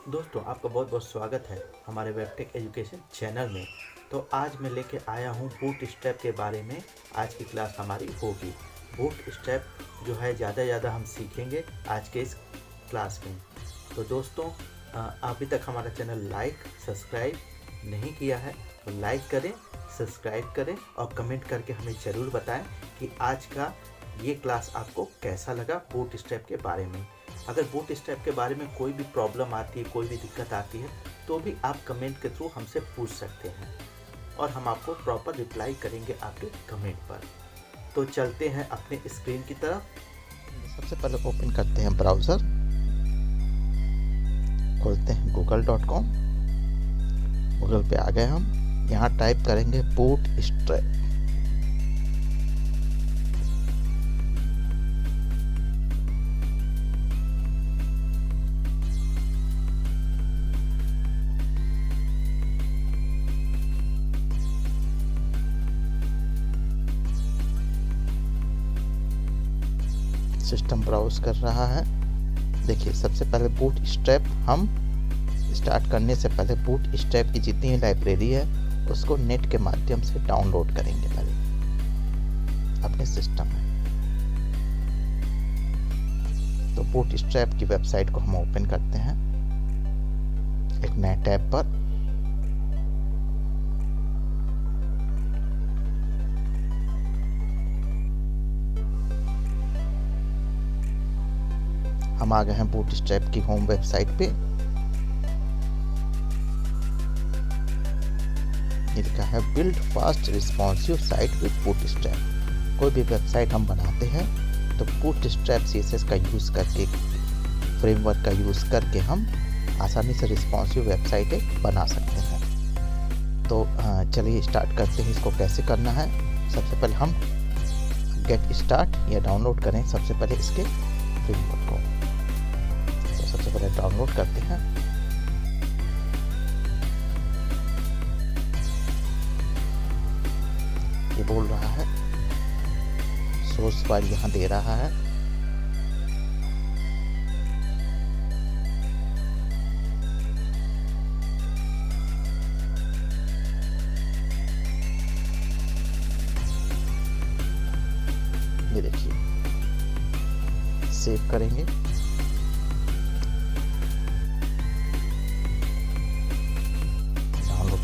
दोस्तों, आपका बहुत बहुत स्वागत है हमारे वेबटेक एजुकेशन चैनल में। तो आज मैं लेके आया हूँ बूट स्ट्रैप के बारे में। आज की क्लास हमारी होगी बूट स्ट्रैप जो है ज़्यादा हम सीखेंगे आज के इस क्लास में। तो दोस्तों, अभी तक हमारा चैनल लाइक सब्सक्राइब नहीं किया है तो लाइक करें, सब्सक्राइब करें और कमेंट करके हमें ज़रूर बताएं कि आज का ये क्लास आपको कैसा लगा बूट स्ट्रैप के बारे में। अगर बूट स्ट्रैप के बारे में कोई भी प्रॉब्लम आती है, कोई भी दिक्कत आती है, तो भी आप कमेंट के थ्रू हमसे पूछ सकते हैं और हम आपको प्रॉपर रिप्लाई करेंगे आपके कमेंट पर। तो चलते हैं अपने स्क्रीन की तरफ। सबसे पहले ओपन करते हैं ब्राउज़र, खोलते हैं google.com। गूगल पे आ गए हम। यहाँ टाइप करेंगे बूट स्ट्रैप। सिस्टम ब्राउज कर रहा है। देखिए, सबसे पहले बूट स्ट्रैप हम स्टार्ट करने से पहले बूट स्ट्रैप की जितनी भी लाइब्रेरी है उसको नेट के माध्यम से डाउनलोड करेंगे पहले अपने सिस्टम में। तो बूट स्ट्रैप की वेबसाइट को हम ओपन करते हैं एक नए टैब पर। हम आ गए हैं बूट स्ट्रैप की होम वेबसाइट पे। ये लिखा है build fast responsive site with boot strap. कोई भी वेबसाइट हम बनाते हैं तो बूट स्ट्रैप CSS का यूज़ करके, फ्रेमवर्क का यूज़ करके हम आसानी से रिस्पॉन्सिव वेबसाइटें बना सकते हैं। तो चलिए स्टार्ट करते हैं। इसको कैसे करना है, सबसे पहले हम गेट स्टार्ट या डाउनलोड करें सबसे पहले इसके फ्रेमवर्क को। सबसे पहले डाउनलोड करते हैं। ये बोल रहा है सोर्स फाइल यहाँ दे रहा है। ये देखिए, सेव करेंगे।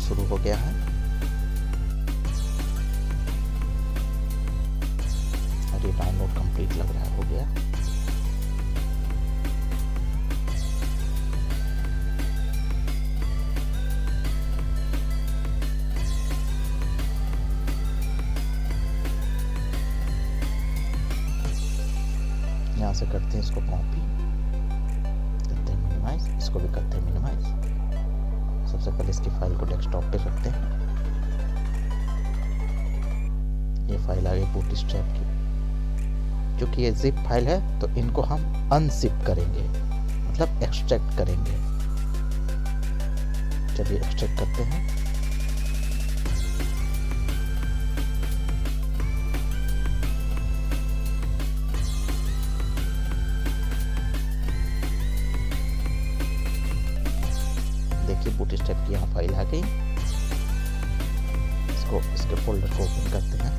शुरू हो गया है और ये डाउनलोड कंप्लीट लग रहा है, हो गया। यहाँ से करते हैं इसको कॉपी, करते हैं मिनिमाइज, इसको भी करते हैं मिनिमाइज। सबसे पहले इसकी फाइल को डेस्कटॉप पे रखते हैं। ये फाइल आ गई बूट स्ट्रैप की। क्योंकि ये जिप फाइल है तो इनको हम अनजिप करेंगे, मतलब एक्सट्रैक्ट करेंगे। चलिए एक्सट्रैक्ट करते हैं। देखिए, बूट स्ट्रैप की यहाँ फाइल आ गई। इसके फोल्डर को ओपन करते हैं,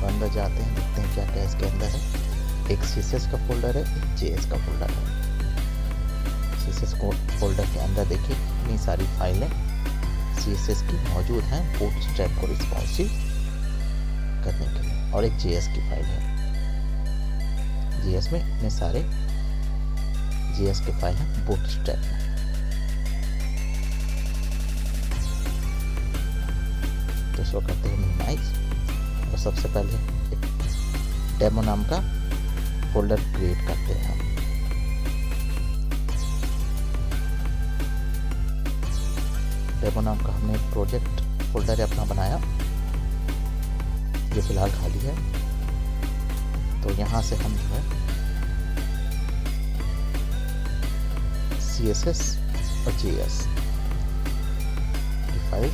अंदर जाते हैं, देखते हैं क्या क्या इसके अंदर है। एक CSS का फोल्डर है, एक JS का फोल्डर है। CSS फोल्डर के अंदर देखिए इतनी सारी फाइलें CSS की मौजूद हैं बूट स्ट्रैप को रिस्पॉन्सिव करने के लिए, और एक JS की फाइल है। JS में इतने सारे JS के फाइल है बूट स्ट्रैप में। तो इसको करते हैं मिनिमाइज और सबसे पहले एक डेमो नाम का फोल्डर क्रिएट करते हैं हम। डेमो नाम का हमने एक प्रोजेक्ट फोल्डर अपना बनाया, ये फिलहाल खाली है। तो यहाँ से हम जो है CSS और JS की फाइल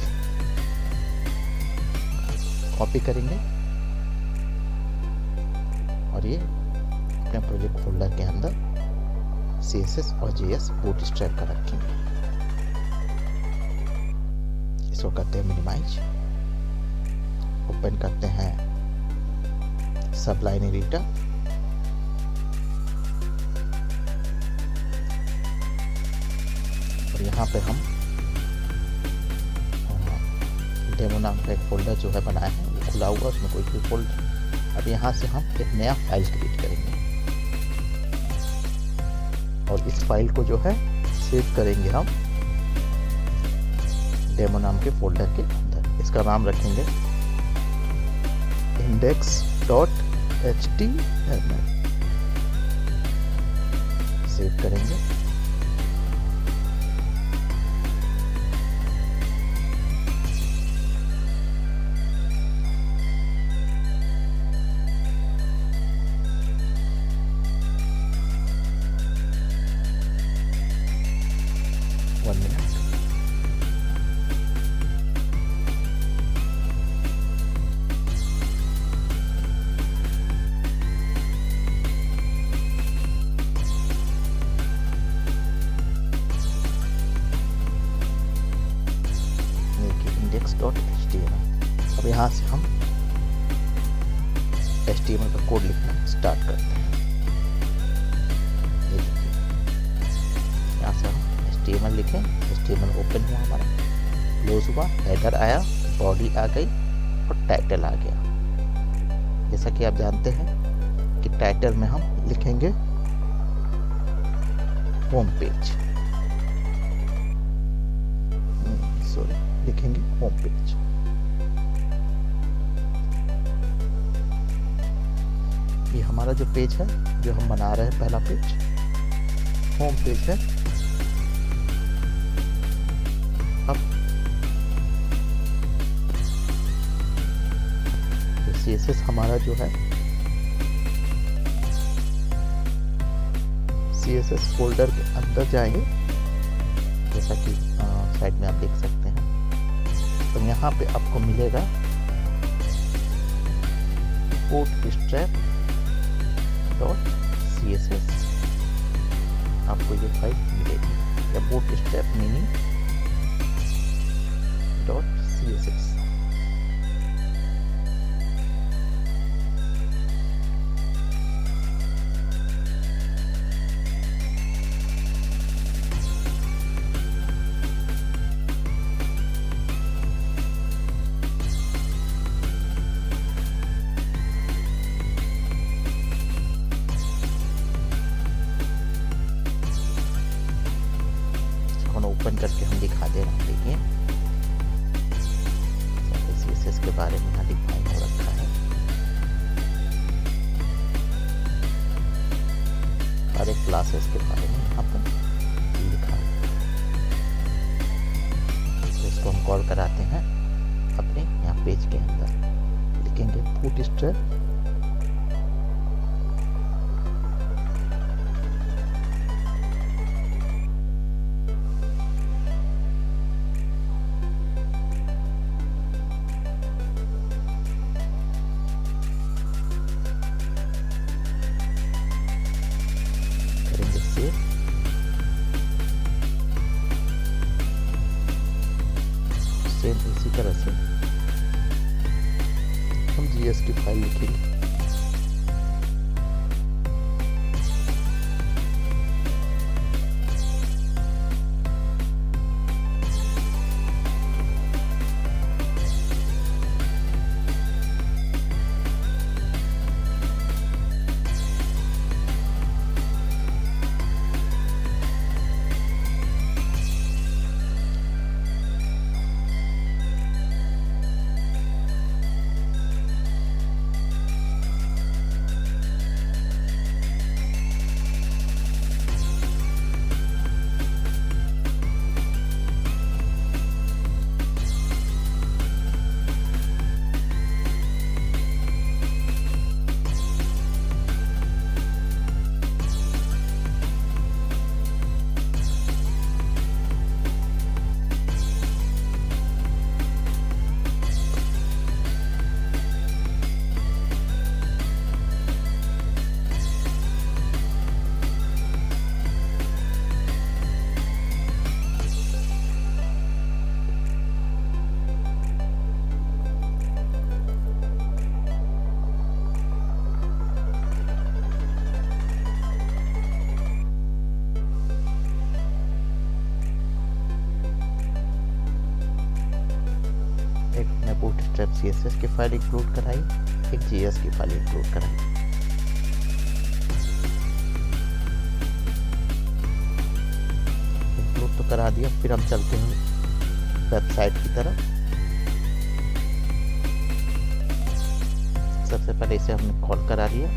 कॉपी करेंगे और ये अपने प्रोजेक्ट फोल्डर के अंदर CSS और JS बूटस्ट्रैप का रखेंगे। इसको करते हैं मिनिमाइज, ओपन करते हैं सबलाइन एडिटर, और यहाँ पे हम डेमो नाम का एक फोल्डर जो है बनाया है वो खुला हुआ, उसमें कोई भी फोल्डर। अब यहाँ से हम एक नया फाइल क्रिएट करेंगे और इस फाइल को जो है सेव करेंगे हम डेमो नाम के फोल्डर के अंदर। इसका नाम रखेंगे index.html। सेव करेंगे। index.html। अब यहाँ से हम HTML का कोड लिखना स्टार्ट करते हैं। ये देखिए, यहाँ से हम HTML लिखें, HTML ओपन हुआ हमारा, क्लोज हुआ, हेडर आया, बॉडी आ गई और टाइटल आ गया। जैसा कि आप जानते हैं कि टाइटल में हम लिखेंगे होम पेज, लिखेंगे होम पेज। ये हमारा जो पेज है जो हम बना रहे हैं, पहला पेज होम पेज है। अब CSS हमारा जो है CSS फोल्डर के अंदर जाएंगे, जैसा कि साइड में आप देख सकते हैं। तो यहाँ पे आपको मिलेगा bootstrap.css, आपको ये फाइल मिलेगी, या bootstrap mini.css। ओपन करके हम दिखा दे रहे हैं। देखिए CSS के बारे में यहाँ डिफाइन हो रखा है, सारे क्लासेस के बारे में यहाँ पर लिखा है। तो इसको हम कॉल कराते हैं अपने यहाँ पेज के अंदर, लिखेंगे बूटस्ट्रैप सेम इसी तरह से हम GS की फाइल लिखेंगे। CSS की फाइल इंक्लूड कराई, एक JS की फाइल इंक्लूड कराई। इंक्लूड तो करा दिया, फिर हम चलते हैं वेबसाइट की तरफ। सबसे पहले इसे हमने कॉल करा लिया।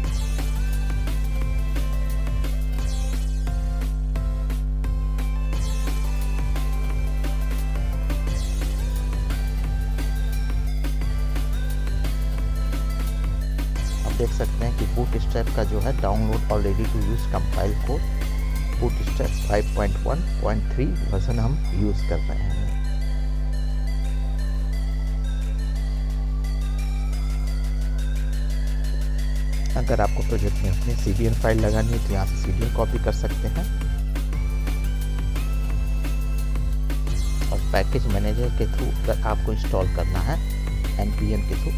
देख सकते हैं कि बूटस्ट्रैप का जो है डाउनलोड और ready to use compile code Bootstrap 5.1.3 version हम यूज कर रहे हैं। अगर आपको प्रोजेक्ट में अपनी CDN फाइल लगानी है तो यहाँ से CDN कॉपी कर सकते हैं, और पैकेज मैनेजर के थ्रू अगर आपको इंस्टॉल करना है npm के थ्रू,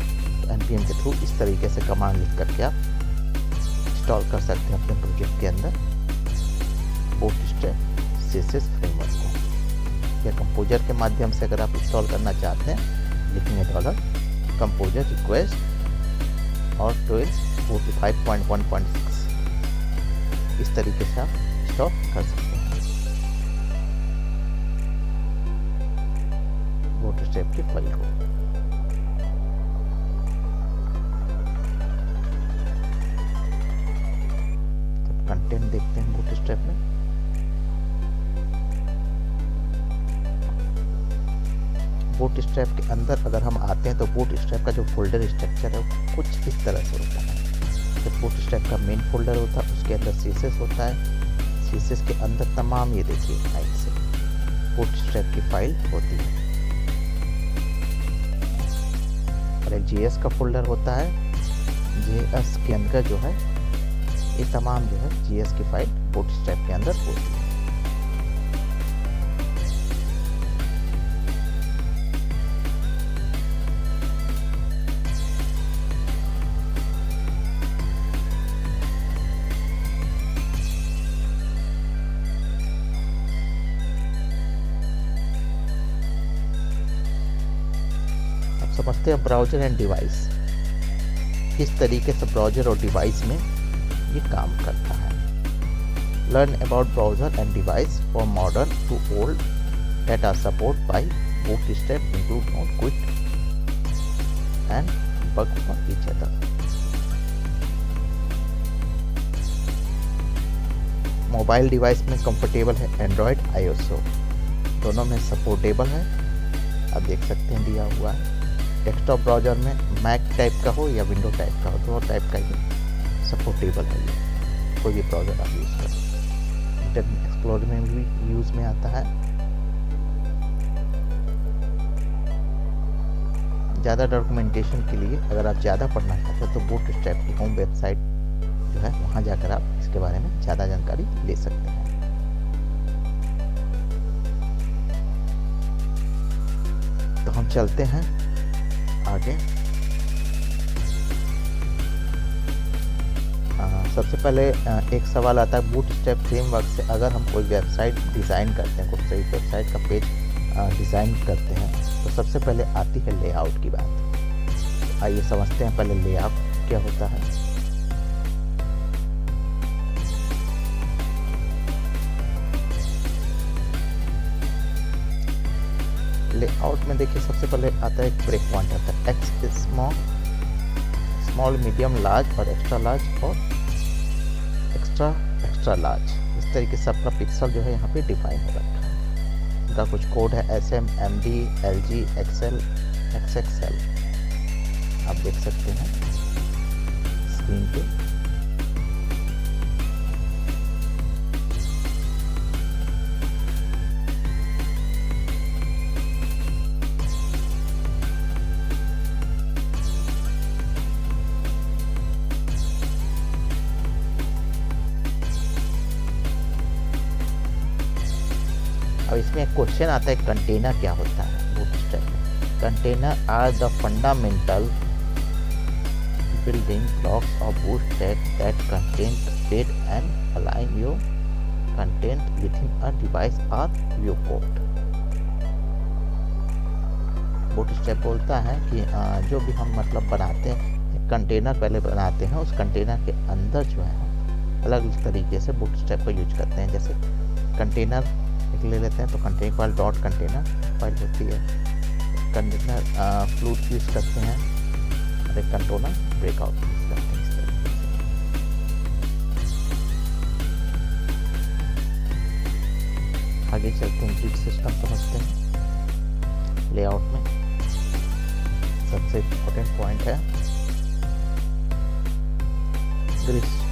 npm के थ्रू इस तरीके से कमांड लिख करके आप इंस्टॉल कर सकते हैं अपने प्रोजेक्ट के अंदर बूटस्ट्रैप CSS फ्रेमवर्क को। या कंपोजर के माध्यम से अगर आप इंस्टॉल करना चाहते हैं, लिखेंगे $कंपोजर रिक्वेस्ट और 5.1.6 इस तरीके से आप इंस्टॉल कर सकते हैं बूटस्ट्रैप की फाइल को। कंटेंट देखते हैं बूटस्ट्रैप में। बूटस्ट्रैप के अंदर अगर हम आते हैं तो बूटस्ट्रैप का जो फोल्डर स्ट्रक्चर है वो कुछ इस तरह से होता है। तो बूटस्ट्रैप का मेन फोल्डर होता है, उसके अंदर CSS होता है, CSS के अंदर तमाम ये देखिए लाइन से बूटस्ट्रैप की फाइल होती है, और एक JS का फोल्डर होता है। JS के अंदर जो है ये तमाम जो है JS की फाइल बूटस्ट्रैप के अंदर होती है। अब समझते हैं ब्राउजर एंड डिवाइस, किस तरीके से ब्राउजर और डिवाइस में ये काम करता है। Learn about browser and device for modern to old that are supported by Bootstrap include not quit and bug for each other. Mobile device में कंफर्टेबल है एंड्रॉयड iOS दोनों में सपोर्टेबल है, आप देख सकते हैं दिया हुआ है। डेस्कटॉप ब्राउजर में मैक टाइप का हो या विंडो टाइप का हो, दोनों टाइप का ही सपोर्टेबल है ये, कोई भी ब्राउजर आप यूज़ करें। इंटरनेट एक्सप्लोरर में भी यूज़ में आता है। ज़्यादा डॉक्यूमेंटेशन के लिए अगर आप ज़्यादा पढ़ना चाहते हो तो बूटस्ट्रैप की होम वेबसाइट जो है वहाँ जाकर आप इसके बारे में ज़्यादा जानकारी ले सकते हैं। तो हम चलते हैं आगे। सबसे पहले एक सवाल आता है बूटस्ट्रैप फ्रेमवर्क से अगर हम कोई वेबसाइट डिज़ाइन करते हैं, कोई वेबसाइट का पेज डिज़ाइन करते हैं तो सबसे पहले आती है लेआउट की बात। आइए समझते हैं पहले लेआउट क्या होता है। लेआउट में देखिए सबसे पहले आता है एक ब्रेक पॉइंट आता है, एक्स स्मॉल मीडियम लार्ज और एक्स्ट्रा लार्ज और एक्स्ट्रा लार्ज, इस तरीके से आपका पिक्सल जो है यहाँ पे डिफाइन हो रखा है। इनका कुछ कोड है SM, MD, LG, XL, XXL, आप देख सकते हैं स्क्रीन पे। अब इसमें एक क्वेश्चन आता है कंटेनर क्या होता है बूटस्ट्रैप में। Container are the fundamental building blocks of Bootstrap that content feed and align your content within a device or viewport। Bootstrap बोलता है कि जो भी हम मतलब बनाते हैं, कंटेनर पहले बनाते हैं, उस कंटेनर के अंदर जो है हम अलग अलग तरीके से बूटस्ट्रैप को यूज करते हैं। जैसे कंटेनर एक ले लेते हैं तो container file dot container file होती है, कंटेनर फ्लूट यूज़ करते हैं और एक कंट्रोलर ब्रेकआउट यूज़ करते हैं। इस तरीके से आगे चलते हैं, ग्रिड सिस्टम समझते हैं। लेआउट में सबसे इम्पोर्टेंट पॉइंट है ग्रिड सिस्टम।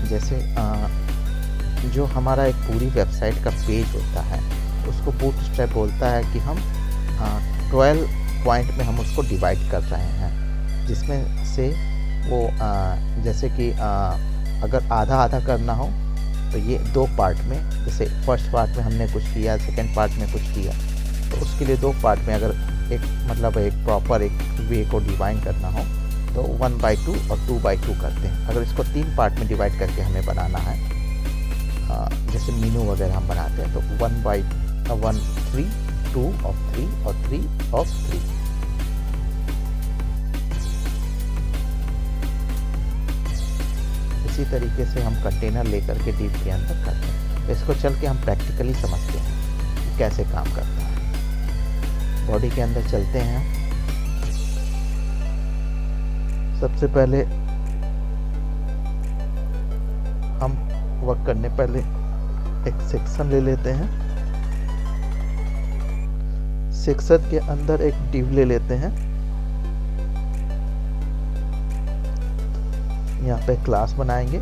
जैसे जो हमारा एक पूरी वेबसाइट का पेज होता है उसको बूटस्ट्रैप बोलता है कि हम 12 पॉइंट में हम उसको डिवाइड कर रहे हैं, जिसमें से वो जैसे कि अगर आधा आधा करना हो तो ये 2 पार्ट में, जैसे फर्स्ट पार्ट में हमने कुछ किया, सेकंड पार्ट में कुछ किया, तो उसके लिए 2 पार्ट में अगर एक मतलब एक प्रॉपर एक वे को डिवाइड करना हो तो 1/2 और 2/2 करते हैं। अगर इसको 3 पार्ट में डिवाइड करके हमें बनाना है, जैसे मीनू वगैरह हम बनाते हैं, तो 1/1 3, 2 of 3 और 3 of 3। इसी तरीके से हम कंटेनर लेकर के डीप के अंदर करते हैं। तो इसको चल के हम प्रैक्टिकली समझते हैं कि कैसे काम करता है। बॉडी के अंदर चलते हैं। सबसे पहले हम वर्क करने पहले एक सेक्शन ले लेते हैं। सेक्शन के अंदर एक डिव ले लेते हैं। यहाँ पे क्लास बनाएंगे।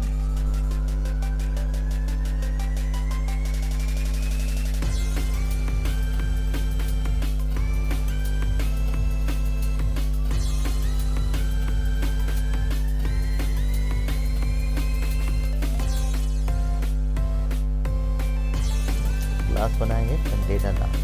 क्लास बनाएंगे कंटेनर नाम।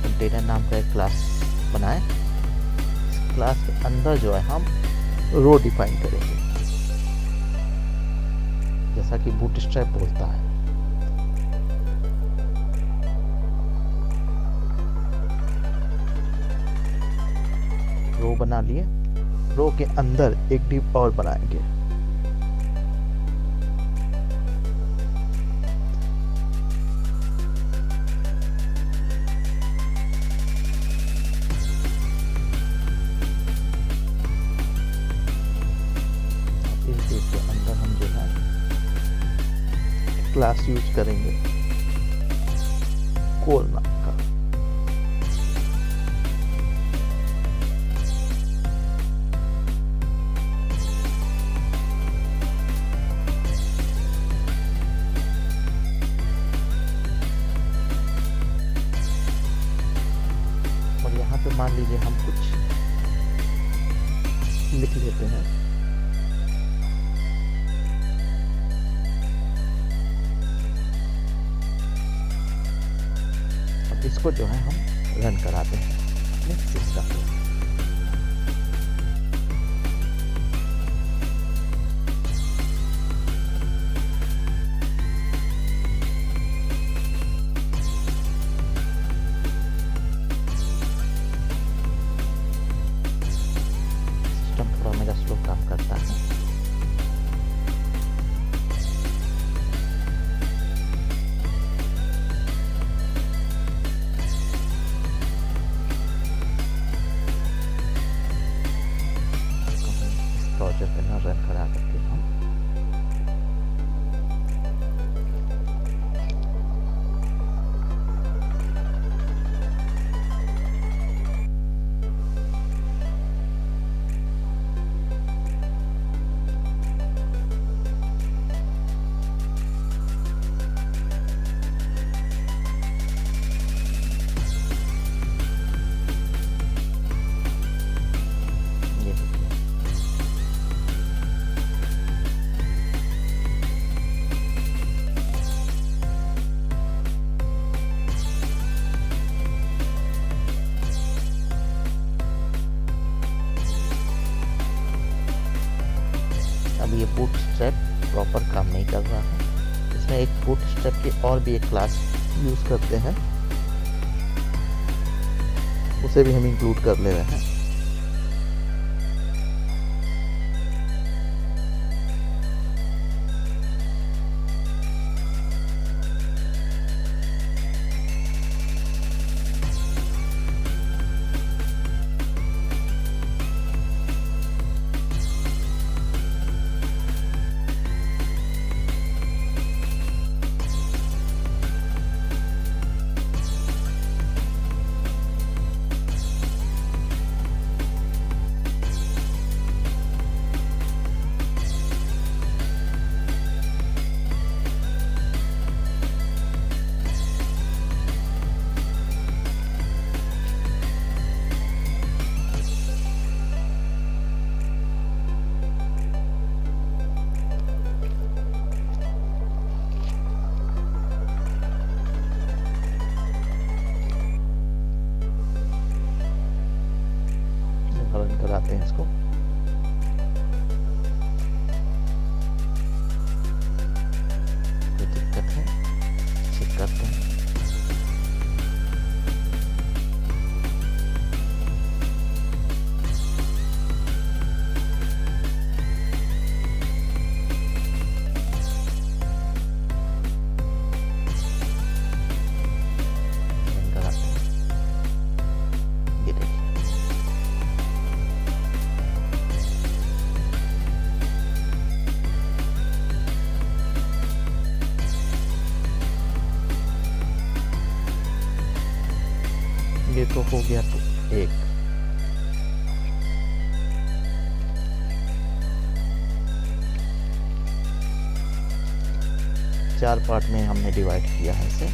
कंटेनर नाम का एक क्लास बनाएं। इस क्लास के अंदर जो है हम रो डिफाइन करेंगे, जैसा कि बूटस्ट्रैप बोलता है। रो बना लिए। रो के अंदर एक डिव और बनाएंगे। के अंदर हम जो है क्लास यूज करेंगे कोल नाम का। और यहाँ पे मान लीजिए हम कुछ लिख लेते हैं। इसको जो है हम रन कराते हैं अपने सिस्टम पे। सिस्टम थोड़ा मेरा स्लो काम करता है। बूटस्ट्रैप प्रॉपर काम नहीं कर रहा है। इसमें एक बूटस्ट्रैप की और भी एक क्लास यूज़ करते हैं, उसे भी हम इंक्लूड कर ले रहे हैं। रन कराते हैं इसको। कोई दिक्कत है चेक करते हैं। रन कराते हैं। ये देखिए ये तो हो गया। तो एक चार पार्ट में हमने डिवाइड किया है इसे।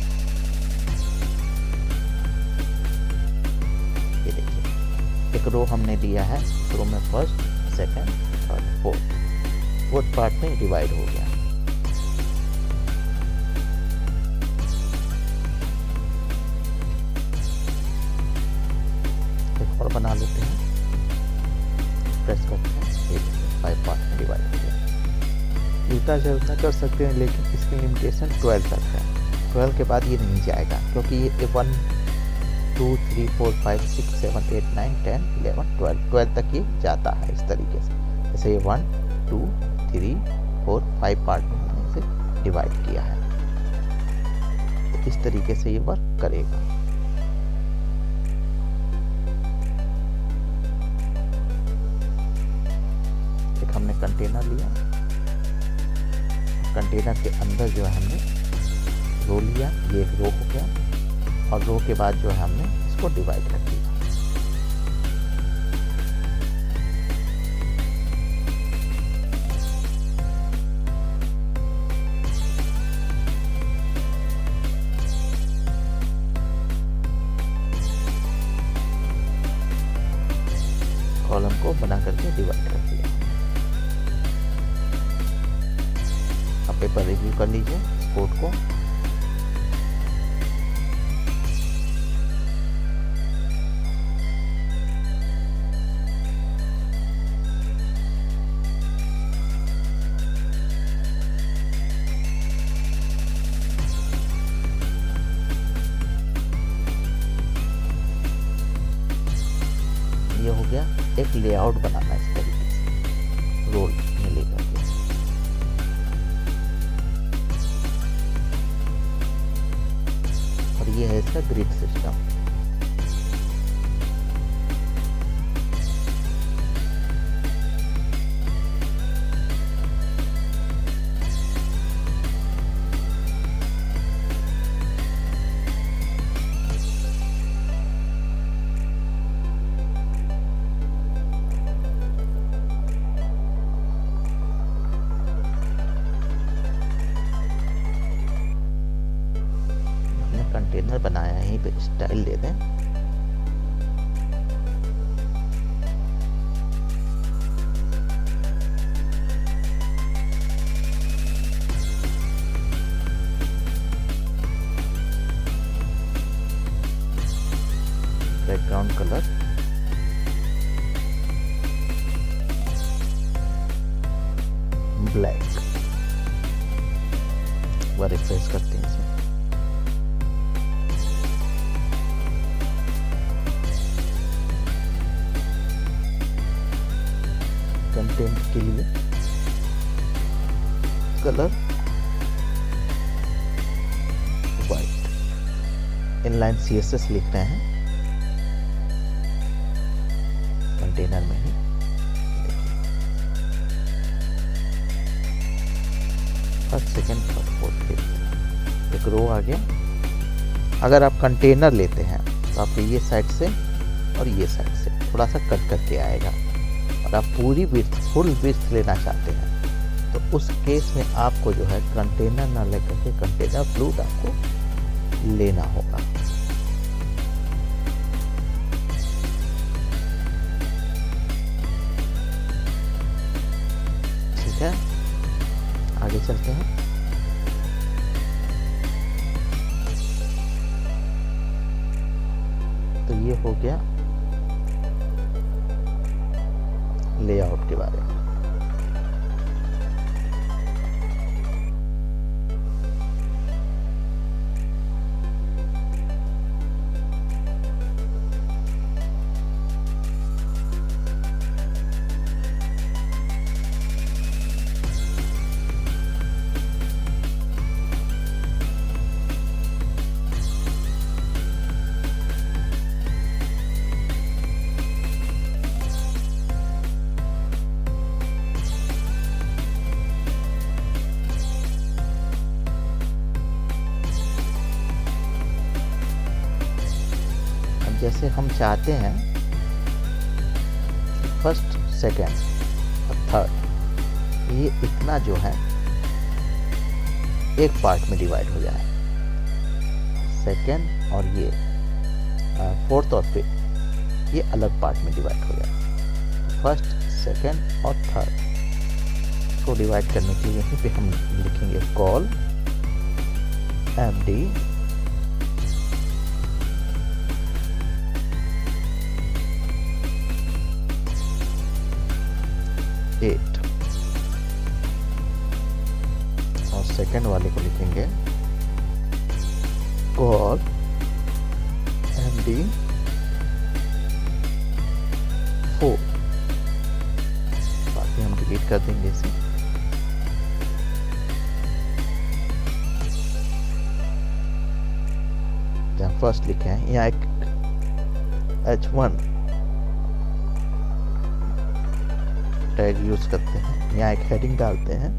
ये देखिए एक रो हमने दिया है, इस रो में first second third fourth part में डिवाइड हो गया। एक और बना लेते हैं, प्रेस करते हैं, 5 पार्ट में डिवाइड हो गया। उल्टा चलना कर सकते हैं, लेकिन इसकी लिमिटेशन 12 तक है। 12 के बाद ये नहीं जाएगा, क्योंकि ये 1 2 3 4 5 6 7 8 9 10 11 12 तक ये जाता है इस tariके से। जैसे ये 1 2 3 4 5 पार्ट में हमने इसे डिवाइड किया है, तो इस तरीके से ये वर्क करेगा। एक हमने कंटेनर लिया, कंटेनर के अंदर जो है हमने रो लिया, ये एक रो हो गया, और रो के बाद जो है हमने इसको डिवाइड कर दिया। कॉलम को बना करके डिवाइड कर दिया। आप पेपर रिव्यू कर लीजिए इस कोड को। ये हो गया। एक लेआउट बनाना इस तरीके से रोल में लेकर के। और ये है इसका ग्रिड सिस्टम। कंटेनर बनाया है, यहीं पे स्टाइल दे दें। Background colour black. बार रिफ्रेश करते हैं इसे। कंटेंट के लिए कलर वाइट, इनलाइन CSS लिख रहे हैं कंटेनर में ही। First, second, third, fourth, fifth, एक रो आ गया। अगर आप कंटेनर लेते हैं तो आपको ये साइड से और ये साइड से थोड़ा सा कट करके आएगा, और आप पूरी विड्थ, फुल विड्थ लेना चाहते हैं तो उस केस में आपको जो है कंटेनर ना लेकर के कंटेनर फ्लूट आपको लेना होगा। ठीक है, आगे चलते हैं। तो ये हो गया लेआउट के बारे में। जैसे हम चाहते हैं फर्स्ट, सेकेंड और थर्ड ये इतना जो है एक पार्ट में डिवाइड हो जाए, सेकेंड और ये फोर्थ और फिफ्थ ये अलग पार्ट में डिवाइड हो जाए। फर्स्ट, सेकेंड और थर्ड को डिवाइड करने के लिए यहीं पे हम लिखेंगे कॉल MD एट, और सेकेंड वाले को लिखेंगे कॉल MD 4। बाकी हम डिलीट कर देंगे इसे। जहाँ फर्स्ट लिखे हैं यहाँ एक H1 टैग यूज करते हैं, यहाँ एक हेडिंग डालते हैं,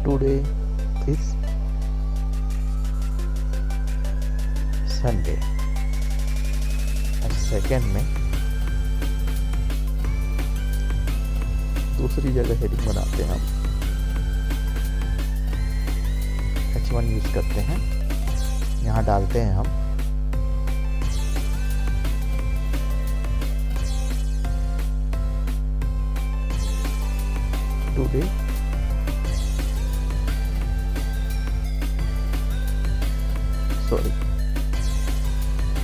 टुडे इज संडे। और सेकेंड में दूसरी जगह हेडिंग बनाते हैं, हम H1 यूज करते हैं, यहाँ डालते हैं हम today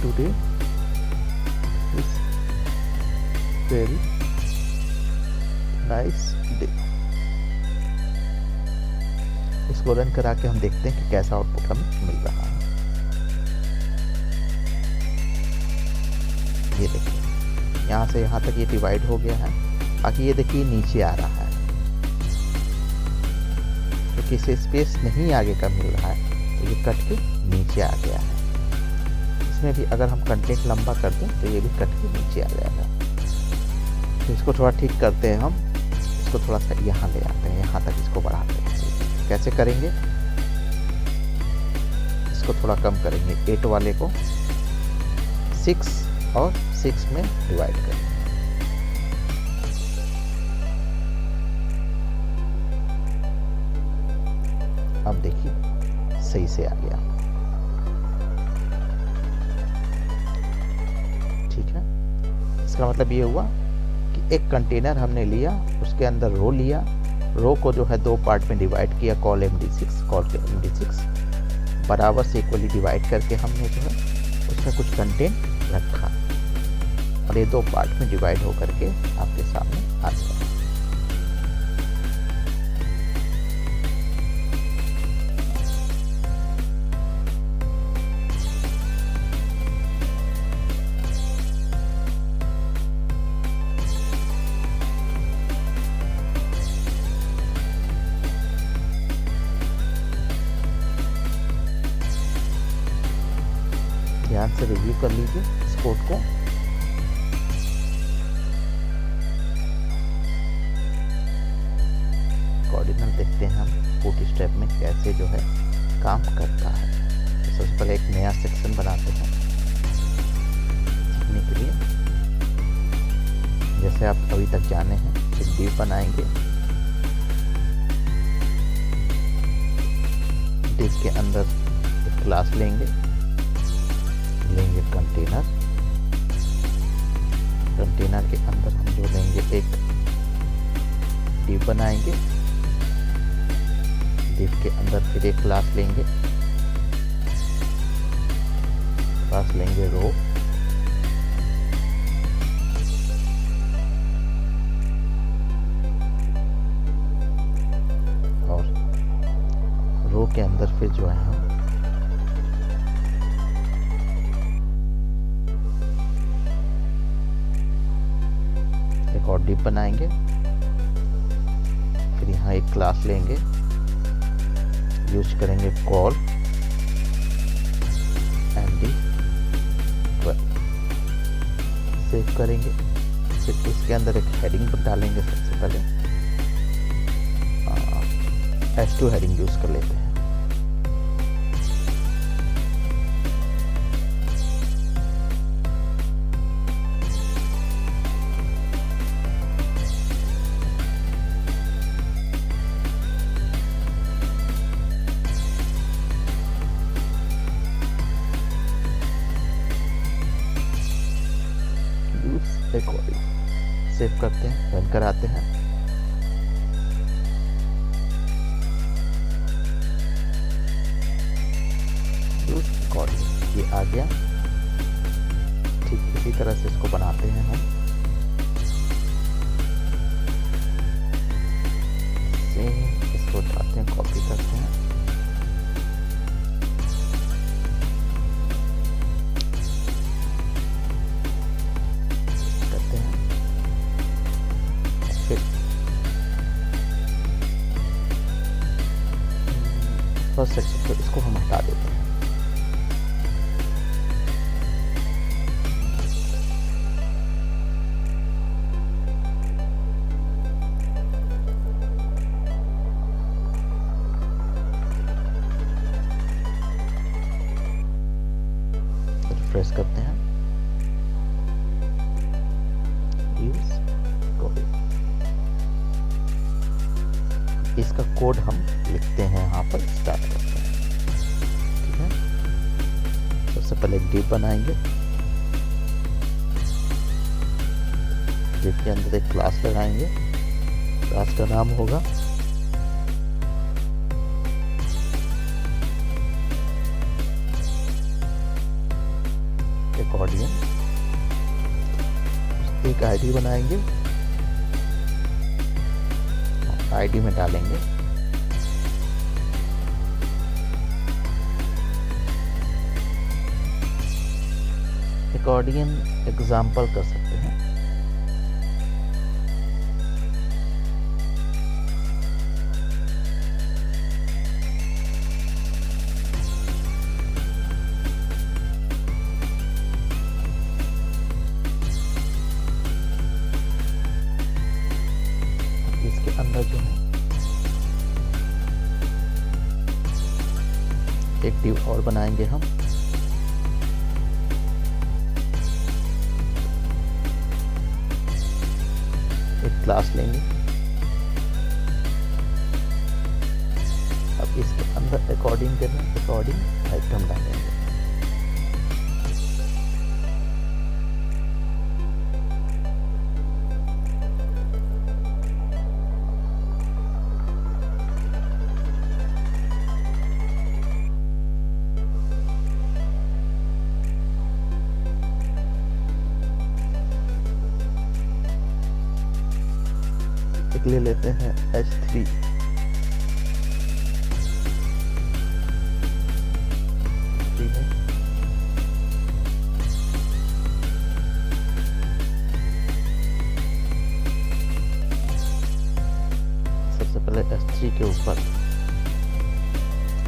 today is very nice day. इसको रन करा के हम देखते हैं कि कैसा आउटपुट हमें मिल रहा है। ये देखिए यहाँ से यहाँ तक ये डिवाइड हो गया है, बाकी ये देखिए नीचे आ रहा है क्योंकि इसे स्पेस नहीं आगे का मिल रहा है तो ये कट के नीचे आ गया है। इसमें भी अगर हम कंटेंट लंबा कर दें तो ये भी कट के नीचे आ जाएगा। तो इसको थोड़ा ठीक करते हैं हम, इसको थोड़ा सा यहाँ ले आते हैं, यहाँ तक इसको बढ़ाते हैं। कैसे करेंगे, इसको थोड़ा कम करेंगे, 8 वाले को 6 और 6 में डिवाइड करेंगे। अब देखिए सही से आ गया। ठीक है, इसका मतलब ये हुआ कि एक कंटेनर हमने लिया, उसके अंदर रो लिया, रो को जो है 2 पार्ट में डिवाइड किया, कॉल MD6 बराबर से इक्वली डिवाइड करके हमने जो है उसमें कुछ कंटेंट रखा और ये 2 पार्ट में डिवाइड होकर के आपके सामने आ गया। ध्यान से रिव्यू कर लीजिए इस कोड को। कोऑर्डिनल देखते हैं हम बूटस्ट्रैप में कैसे जो है काम करता है। तो सबसे पहले एक नया सेक्शन बनाते हैं सीखने के लिए। जैसे आप अभी तक जाने हैं, एक डिव बनाएंगे, डिव के अंदर एक क्लास लेंगे कंटेनर, कंटेनर के अंदर हम जो लेंगे एक डिव बनाएंगे, डिव के अंदर फिर एक क्लास लेंगे, क्लास लेंगे रो, और रो के अंदर फिर जो है हम एक और डिव बनाएंगे, फिर यहाँ एक क्लास लेंगे, यूज करेंगे कॉल md12, सेव करेंगे। फिर इसके अंदर एक हेडिंग डालेंगे। सबसे पहले h2 हेडिंग यूज कर लेते हैं। रिकॉर्डिंग सेव करते हैं, रन कराते हैं। यूज रिकॉर्डिंग ये आ गया। ठीक इसी तरह से इसको बनाते हैं हम। सेम इसको उठाते हैं, कॉपी करते हैं, फर्स्ट सेक्शन पे इसको हम हटा देते हैं। रिफ्रेश करते हैं, यूज कोडिंग। इसका कोड हम लिखते हैं यहाँ पर, स्टार्ट करते हैं। ठीक है, सबसे पहले एक डिव बनाएंगे, डिव के अंदर एक क्लास लगाएंगे, क्लास का नाम होगा एकॉर्डियन। एक आईडी बनाएंगे, आईडी में डालेंगे एकॉर्डियन एग्जाम्पल कर सकते हैं। इसके अंदर जो है एक डिव और बनाएंगे हम, एक क्लास लेंगे। अब इसके अंदर अकॉर्डिंग के लिए अकॉर्डिंग आइटम डालेंगे। ले लेते हैं H3, सबसे पहले H3 के ऊपर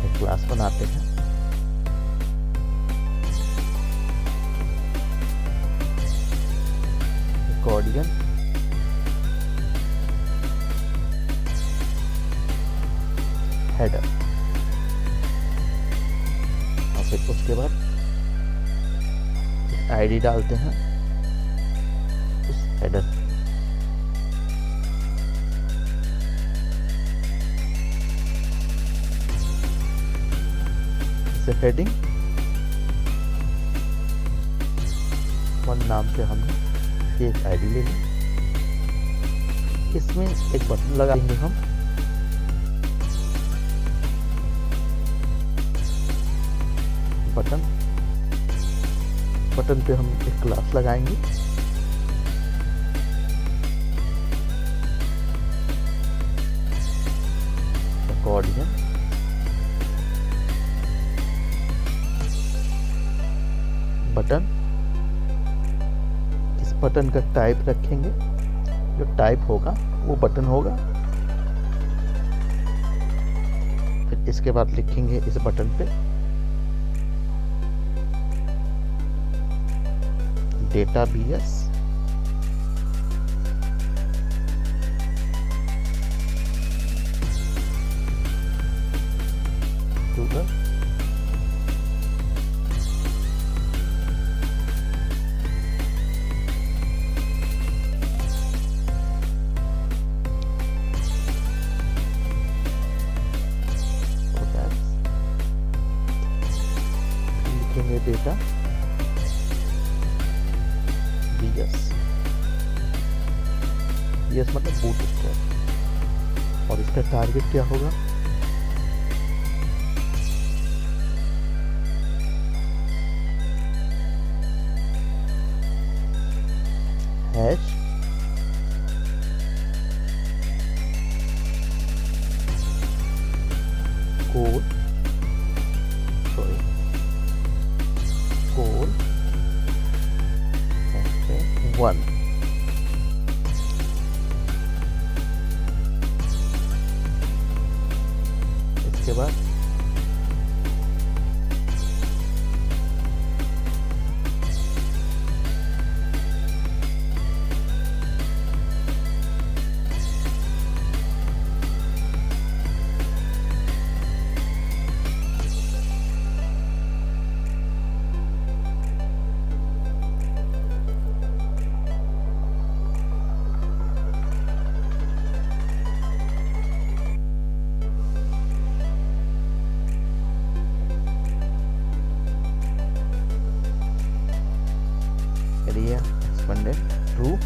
एक क्लास बनाते हैं, accordion, header, और फिर उसके बाद आईडी डालते हैं उस हेडर। इसे हेडिंग 1 नाम से हमने एक आईडी ले ली। इसमें एक बटन लगाएंगे हम, बटन पे हम एक क्लास लगाएंगे। accordion, button. इस बटन का टाइप रखेंगे, जो टाइप होगा वो बटन होगा। फिर इसके बाद लिखेंगे इस बटन पे डेटा BS, Google, लिखेंगे डेटा BS मतलब बूटस्ट्रैप। और इसका टारगेट क्या होगा? Hash code 1। इसके बाद area expanded true,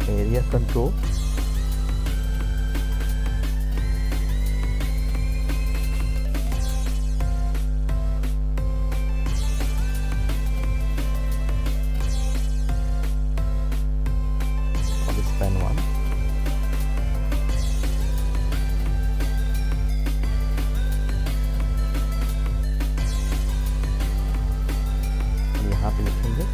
area control और span 1। यहाँ पे लिखेंगे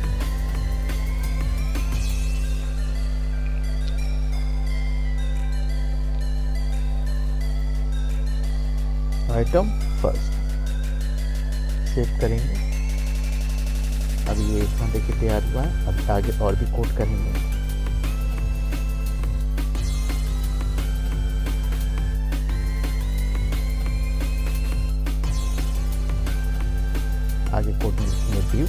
आइटम फर्स्ट, सेव करेंगे। अब ये इतना देखिए तैयार हुआ है। अब आगे और भी कोड करेंगे। आगे कोड में लिखेंगे व्यू,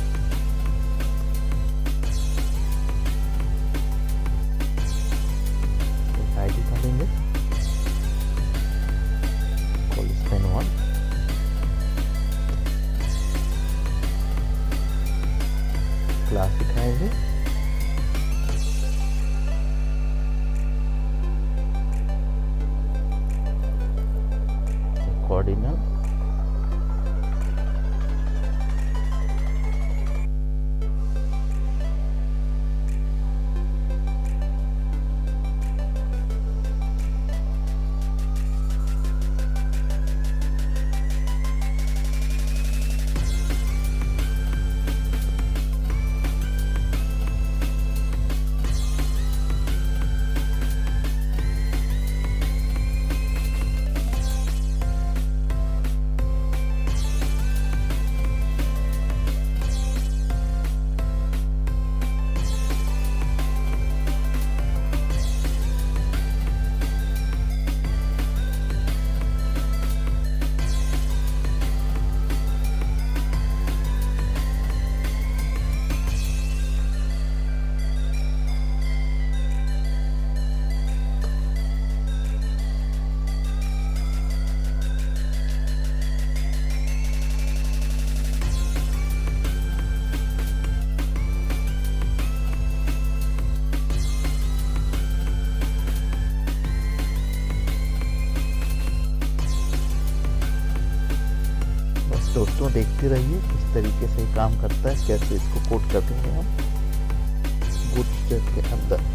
आईडी डालेंगे span 1, क्लास दिखाएंगे, कोऑर्डिनल, दोस्तों देखते रहिए इस तरीके से काम करता है, कैसे इसको कोड कर देंगे हम बूटस्ट्रैप के अंदर।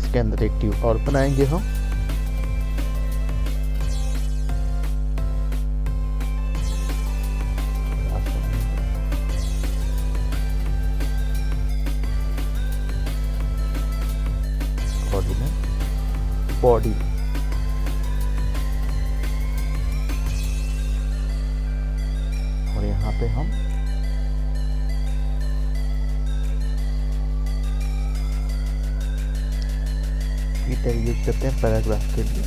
इसके अंदर एक ट्यूब और बनाएंगे हम। बॉडी और यहाँ पे हम टैग यूज करते हैं पैराग्राफ के लिए।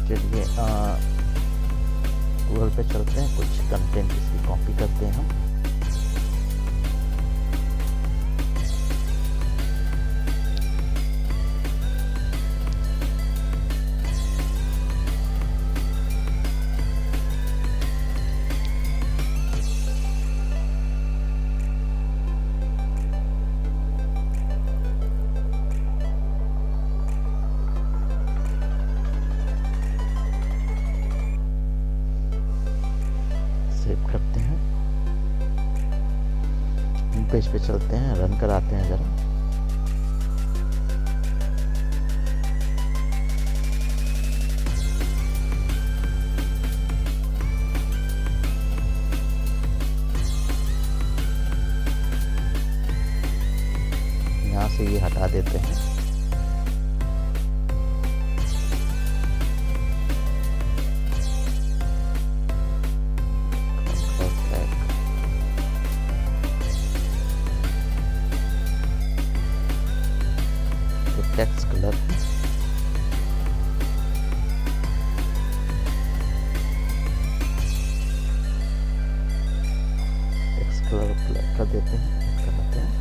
चलिए गूगल पे चलते हैं, कुछ कंटेंट इसकी कॉपी करते हैं हम। सेव करते हैं, होम पेज पे चलते हैं, रन कराते हैं जरा। यहाँ से ये हटा देते हैं। टेक्स्ट कलर ब्लैक कर देते हैं, कराते हैं।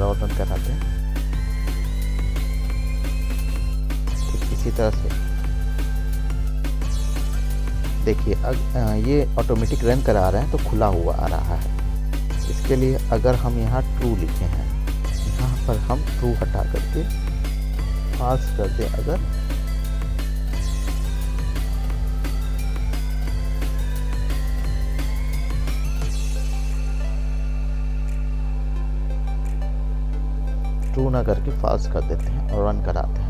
और रन कराते हैं। इसी तरह से देखिए ये ऑटोमेटिक रन करा रहे हैं तो खुला हुआ आ रहा है। इसके लिए अगर हम यहाँ ट्रू लिखे हैं, यहाँ पर हम ट्रू हटा करके फॉल्स कर दें अगर, ट्रू ना करके फॉल्स कर देते हैं और रन कराते हैं।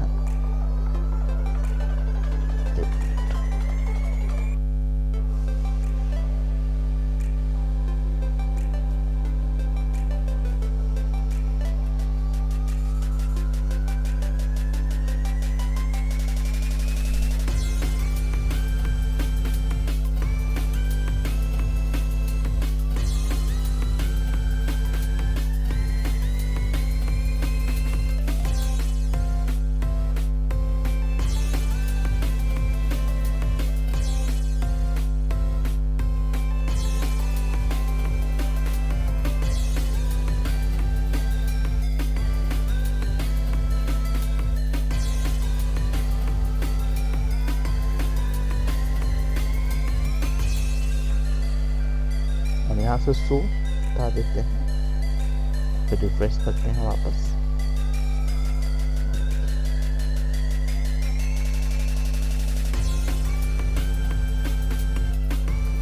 यहाँ से शो हटा देते हैं, फिर रिफ्रेश करते हैं वापस।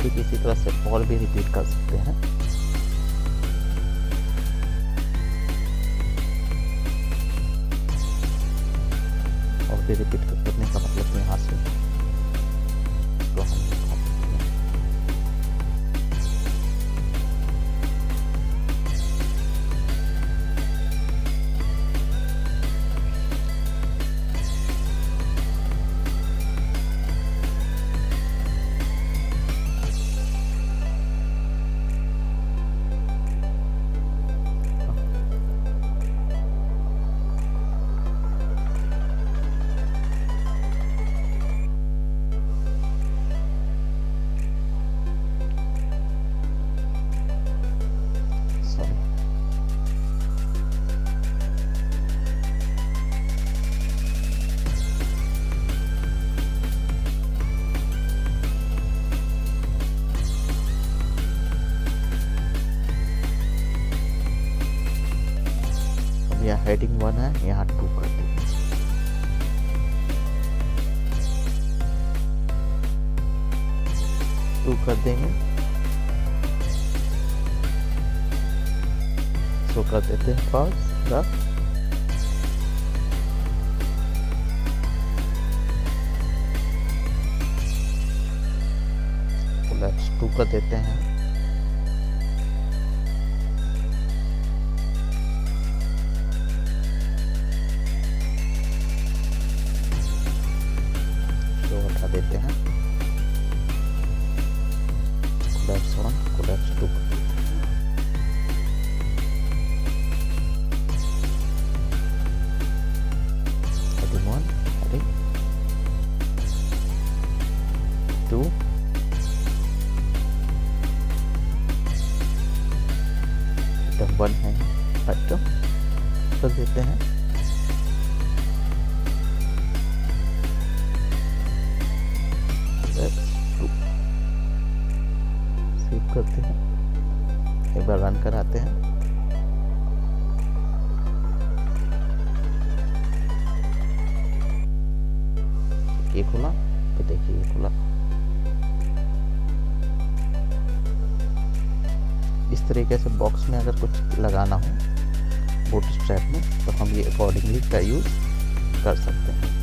ठीक इसी तरह से और भी रिपीट कर सकते हैं। और भी रिपीट करने का मतलब यहाँ से तो हम यहाँ हेडिंग 1 है, यहाँ 2 कर देंगे। कर देंगे शो कर देते हैं फर्स्ट रफ। लेट्स 2 कर देते हैं। हटा देते हैं। Collapse 1 collapse 2 heading 1 heading 2 item 1 है आइटम कर देते हैं। सेव करते हैं, एक बार रन कराते हैं। ये खुला तो देखिए ये खुला। इस तरीके से बॉक्स में अगर कुछ लगाना हो बूटस्ट्रैप में तो हम ये अकॉर्डिंगली का यूज कर सकते हैं।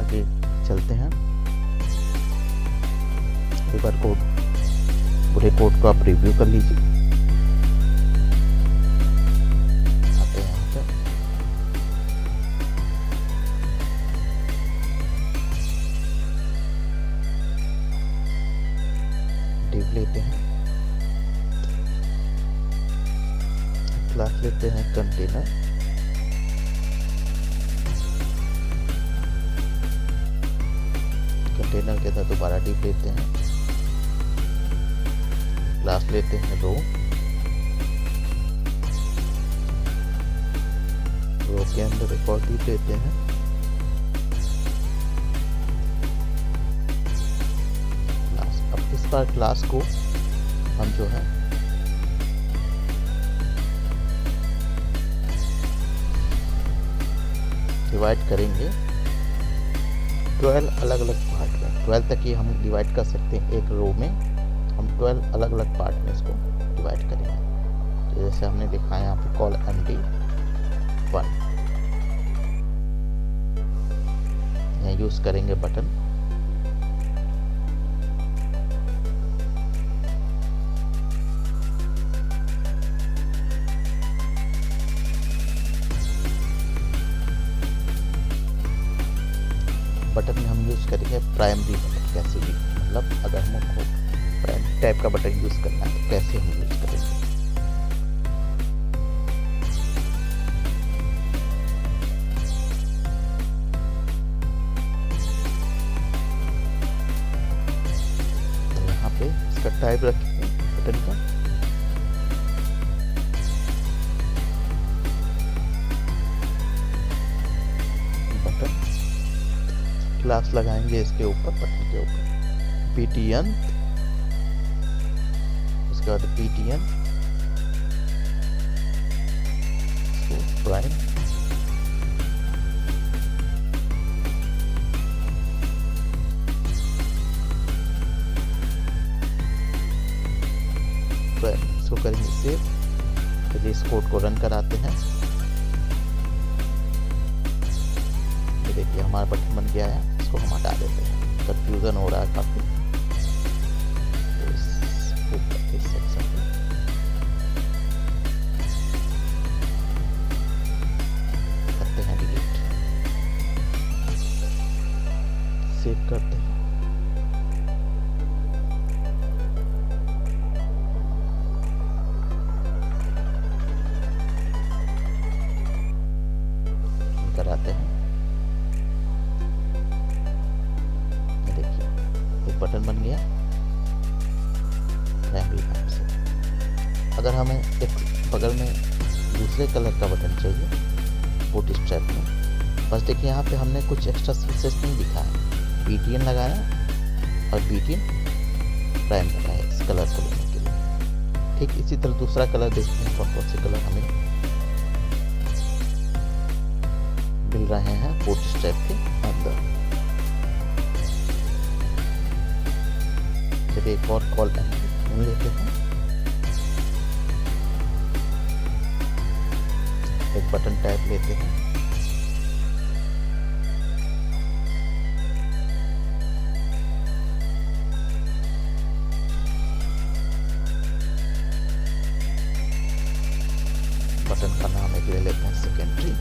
आगे चलते हैं। एक बार कोड पूरे कोड को आप रिव्यू कर लीजिए। आते हैं यहाँ पे डिव लेते हैं, क्लास लेते हैं कंटेनर, कंटेनर के साथ दोबारा डिव लेते हैं, क्लास लेते हैं रो, रो के अंदर एक और डिव लेते हैं, क्लास। अब इस बार क्लास को हम जो है डिवाइड करेंगे 12 अलग अलग पार्ट में। 12 तक ही हम डिवाइड कर सकते हैं एक रो में। हम 12 अलग अलग पार्ट में इसको डिवाइड करेंगे। तो जैसे हमने लिखा है यहाँ पे कॉल एमडी 1, यहाँ यूज करेंगे बटन। बटन में हम यूज करेंगे प्राइमरी बटन। कैसे भी मतलब अगर हमको प्राइमरी टाइप का बटन यूज करना है तो कैसे हम यूज करेंगे। तो यहाँ पे इसका टाइप रखेंगे बटन का। बटन क्लास लगाएंगे इसके ऊपर, बटन के ऊपर btn उसके बाद BTN, प्राइम, इसको करेंगे सेव। चलिए इस कोड को रन कराते हैं। ये देखिए हमारा बटन बन गया है, इसको हम हटा देते हैं, कंफ्यूजन हो रहा है काफी। इस सेक्शन पे करते हैं डिलीट, सेव करते हैं। कराते हैं, ये देखिए एक बटन बन गया प्राइमरी नाम से। अगर हमें एक बगल में दूसरे कलर का बटन चाहिए बूटस्ट्रैप में, बस देखिए यहाँ पे हमने कुछ एक्स्ट्रा फीचर्स नहीं दिखा है। BTN लगाया और BTN प्राइम लगाया इस कलर को लेने के लिए। ठीक इसी तरह दूसरा कलर देखते हैं कौन कौन से कलर हमें मिल रहे हैं बूटस्ट्रैप के अंदर। चलिए एक और कॉल लेते हैं, एक बटन टाइप लेते हैं, बटन का नाम एक ले लेते हैं सेकेंडरी,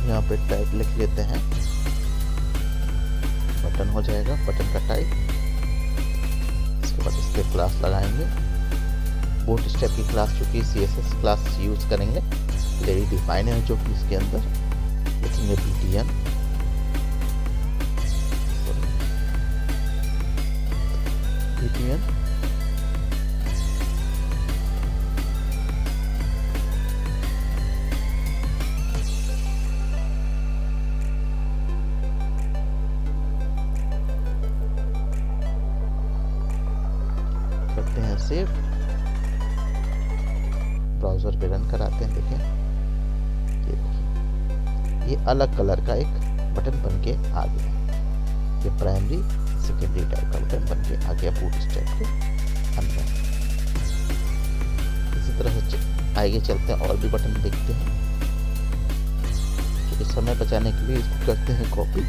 यहाँ पे टाइप लिख लेते हैं, बटन हो जाएगा बटन का टाइप। इसके बाद इस पे क्लास लगाएंगे, बूटस्ट्रैप की क्लास चूंकि CSS क्लास यूज करेंगे, ऑलरेडी डिफाइन है जो कि इसके अंदर लिखेंगे BTN, करते हैं सेव, ब्राउजर पे रन कराते हैं। देखें ये देखिए ये अलग कलर का एक बटन बन के आ गया, ये प्राइमरी सेकेंडरी टाइप का बटन बन के आ गया बूटस्ट्रैप के अंदर। इसी तरह से आगे चलते हैं और भी बटन देखते हैं, क्योंकि समय बचाने के लिए इसको करते हैं कॉपी,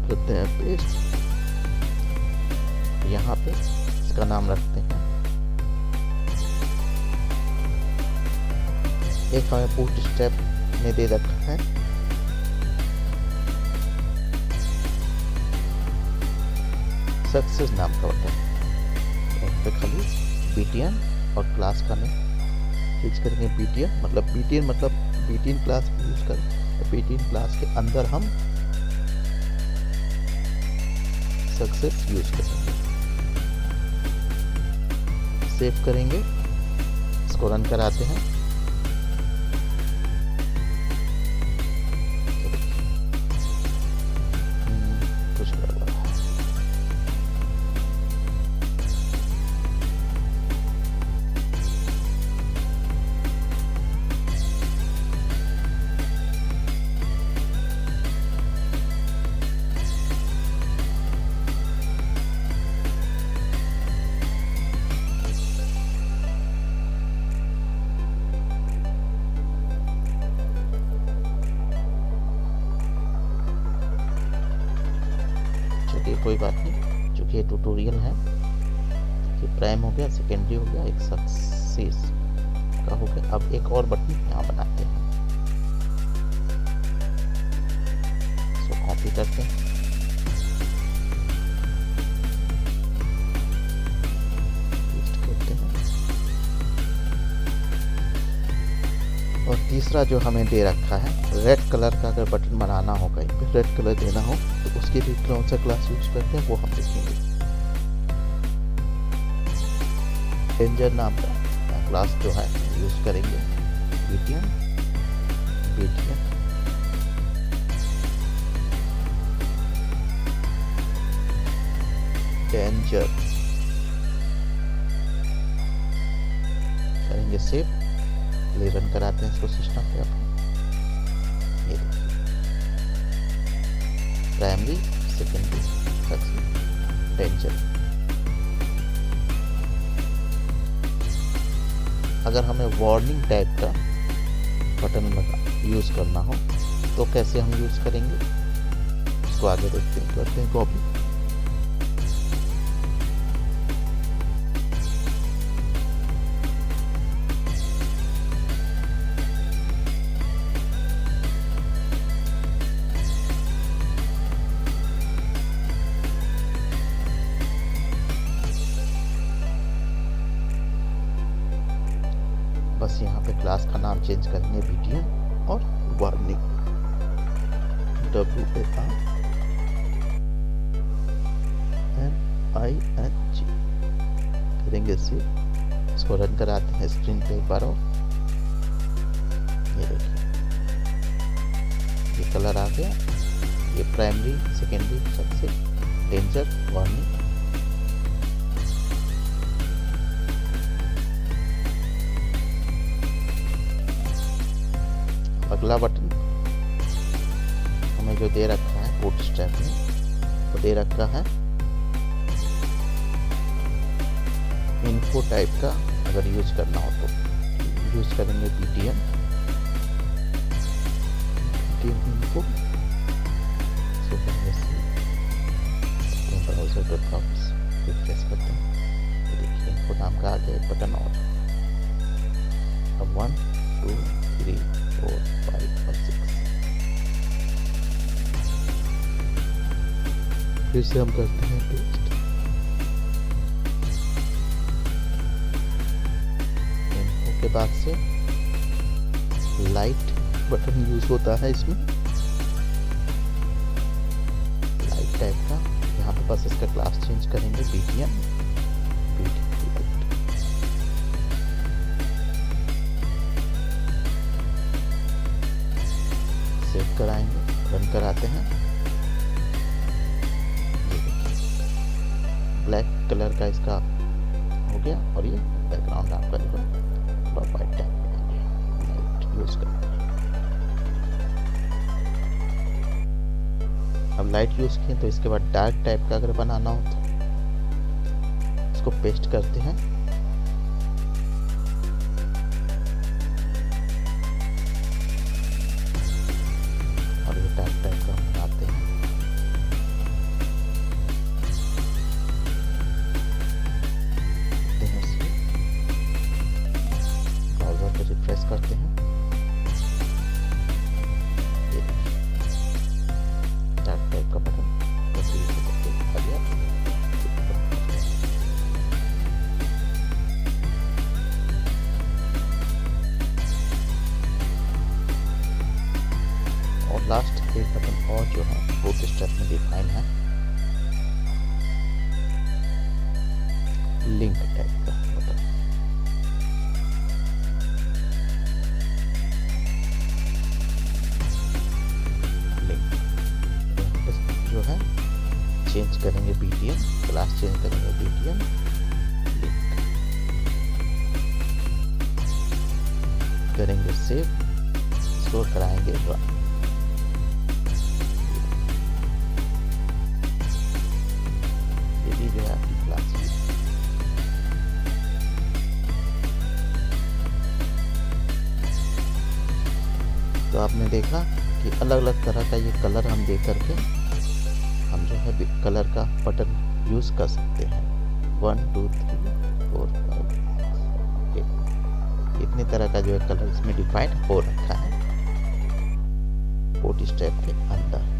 करते हैं पेस्ट, यहाँ पे इसका नाम रखते हैं, एक हमें बूटस्ट्रैप ने दे रखा है सक्सेस नाम का बटन, यहाँ पे खाली BTN और क्लास का नेम चेंज करेंगे। BTN मतलब BTN क्लास यूज करें, BTN क्लास के अंदर हम सक्सेस यूज करेंगे, सेव करेंगे, इसको रन कराते हैं। कुछ गड़बड़ है, कोई बात नहीं, चूंकि ये ट्यूटोरियल है। ये प्राइम हो गया, सेकेंडरी हो गया, एक सक्सेस का हो गया। अब एक और बटन यहाँ बनाते हैं, इसको कॉपी करते हैं, पेस्ट करते हैं, और तीसरा जो हमें दे रखा है रेड कलर का, अगर बटन बनाना हो कहीं पे रेड कलर देना हो तो उसके लिए कौन सा क्लास यूज करते हैं वो हम देखेंगे। डेंजर नाम का क्लास जो है यूज करेंगे, BTN डेंजर करेंगे सेव। ले रन कराते हैं इसको सिस्टम पे अपने। ये देखिए प्राइमरी सेकेंडरी सक्सेस डेंजर। अगर हमें वार्निंग टाइप का बटन यूज करना हो तो कैसे हम यूज करेंगे इसको आगे देखते हैं। करते हैं कॉपी। बस यहाँ पे क्लास का नाम चेंज करेंगे BTN और वार्निंग WARNING करेंगे इसे। इसको रन कराते हैं स्क्रीन पे एक बार और। ये देखिए ये कलर आ गया। ये प्राइमरी सेकेंडरी सबसे डेंजर वार्निंग। अगला बटन हमें जो दे रखा है बूटस्ट्रैप में वो दे रखा है इन्फो टाइप का। अगर यूज करना हो तो यूज करेंगे BTN इन्फो। ब्राउज़र.com रिफ्रेश करते हैं। देखिए इन्फो नाम का आ गया एक बटन और। अब 1 2 3 4 5 और 6 फिर से हम करते हैं पेस्ट। इन्फो के बाद से लाइट बटन यूज होता है इसमें, लाइट टाइप का। यहाँ पे बस इसका क्लास चेंज करेंगे BTN सेव कराएंगे। रन कराते हैं। ये देखिए ब्लैक कलर का इसका हो गया और ये बैकग्राउंड आपका जो है वाइट टाइप लाइट यूज करते हैं। अब लाइट यूज किए तो इसके बाद डार्क टाइप का अगर बनाना हो तो इसको पेस्ट करते हैं। और ये डार्क टाइप का हम बनाते हैं। ब्राउज़र को रिफ्रेश करते हैं। डार्क टाइप का बटन आ गया। और लास्ट एक बटन और जो है बूटस्ट्रैप में डिफाइन है लिंक टाइप का बटन। लिंक जो है चेंज करेंगे BTN, क्लास चेंज करेंगे BTN लिंक करेंगे सेव। स्टोर कराएंगे रन। जो है आपकी क्लास तो आपने देखा कि अलग अलग तरह का ये कलर हम दे करके हम जो है कलर का बटन यूज कर सकते हैं। 1 2 3 4 5 इतने तरह का जो है कलर इसमें डिफाइन हो रखा है बूटस्ट्रैप के अंदर।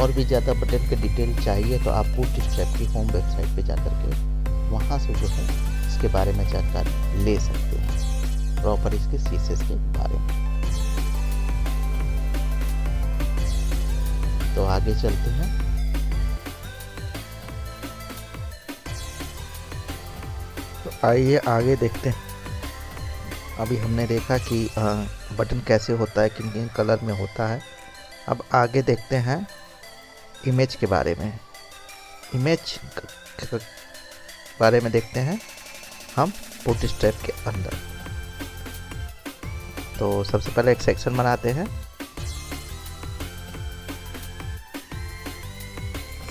और भी ज़्यादा बटन के डिटेल चाहिए तो आप बूटस्ट्रैप की होम वेबसाइट पे जाकर के वहाँ से जो है इसके बारे में जानकारी ले सकते हैं, प्रॉपर इसके CSS के बारे में। तो आगे चलते हैं। तो आइए आगे देखते हैं। अभी हमने देखा कि बटन कैसे होता है, किन किन कलर में होता है। अब आगे देखते हैं इमेज के बारे में। इमेज के बारे में देखते हैं हम बूटस्ट्रैप के अंदर। तो सबसे पहले एक सेक्शन बनाते हैं।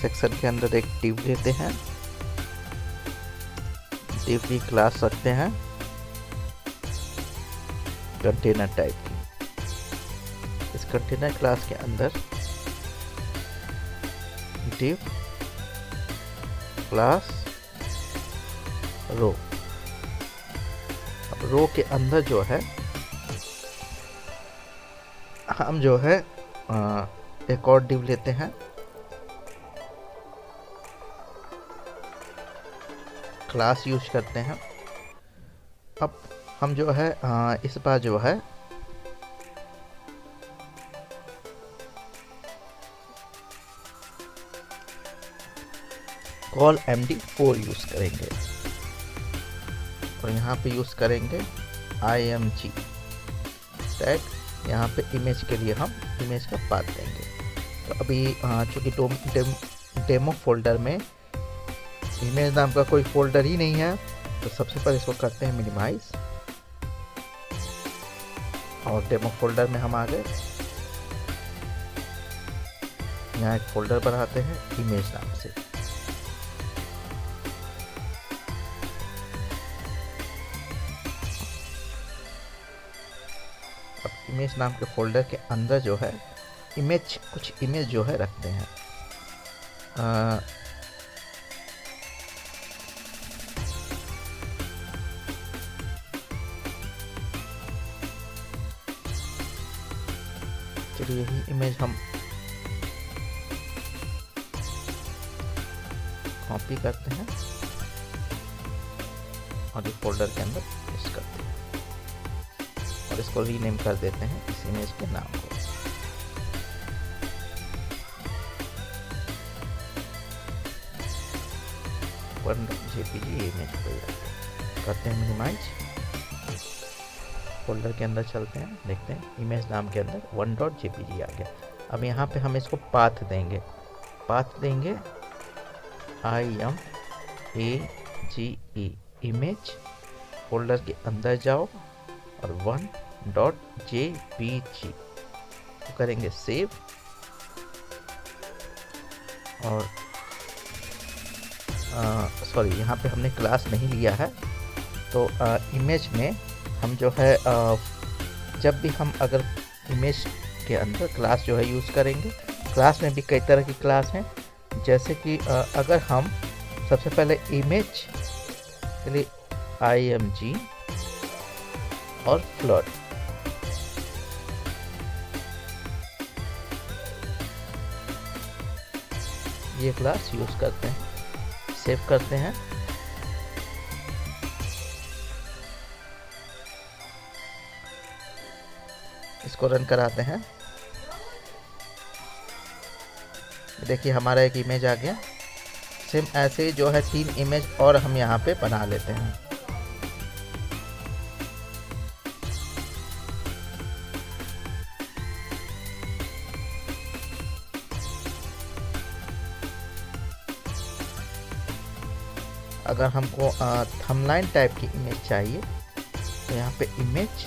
सेक्शन के अंदर एक डिव लेते हैं। डिव की क्लास रखते हैं कंटेनर टाइप की। इस कंटेनर क्लास के अंदर डिव क्लास रो। अब रो के अंदर जो है हम जो है एक और डिव लेते हैं, क्लास यूज करते हैं। अब हम जो है इस बार जो है कॉल MD4 यूज करेंगे और यहाँ पे यूज करेंगे img टैग। यहाँ पे इमेज के लिए हम इमेज का पाथ देंगे। तो अभी चूँकि डेमो फोल्डर में इमेज नाम का कोई फोल्डर ही नहीं है, तो सबसे पहले इसको करते हैं मिनिमाइज और डेमो फोल्डर में हम आ गए। यहाँ एक फोल्डर बनाते हैं इमेज नाम से। अब इमेज नाम के फोल्डर के अंदर जो है कुछ इमेज जो है रखते हैं। चलिए यही इमेज हम कॉपी करते हैं और इस फोल्डर के अंदर पेस्ट करते हैं और इसको रीनेम कर देते हैं इस इमेज के नाम को। .jpg इमेज करते हैं मिनिमाइज। फोल्डर के अंदर चलते हैं, देखते हैं इमेज नाम के अंदर .jpg आ गया। अब यहाँ पे हम इसको पाथ देंगे। पाथ देंगे image इमेज। फोल्डर के अंदर जाओ और .jpg तो करेंगे सेव। और सॉरी, यहाँ पे हमने क्लास नहीं लिया है। तो इमेज में हम जो है जब भी हम अगर इमेज के अंदर क्लास जो है यूज़ करेंगे, क्लास में भी कई तरह की क्लास हैं। जैसे कि अगर हम सबसे पहले इमेज के लिए img और फ्लोट, ये क्लास यूज़ करते हैं। सेव करते हैं। इसको रन कराते हैं। देखिए हमारा एक इमेज आ गया। सेम ऐसे ही जो है 3 इमेज और हम यहाँ पे बना लेते हैं। अगर हमको थंबनेल टाइप की इमेज चाहिए तो यहाँ पे इमेज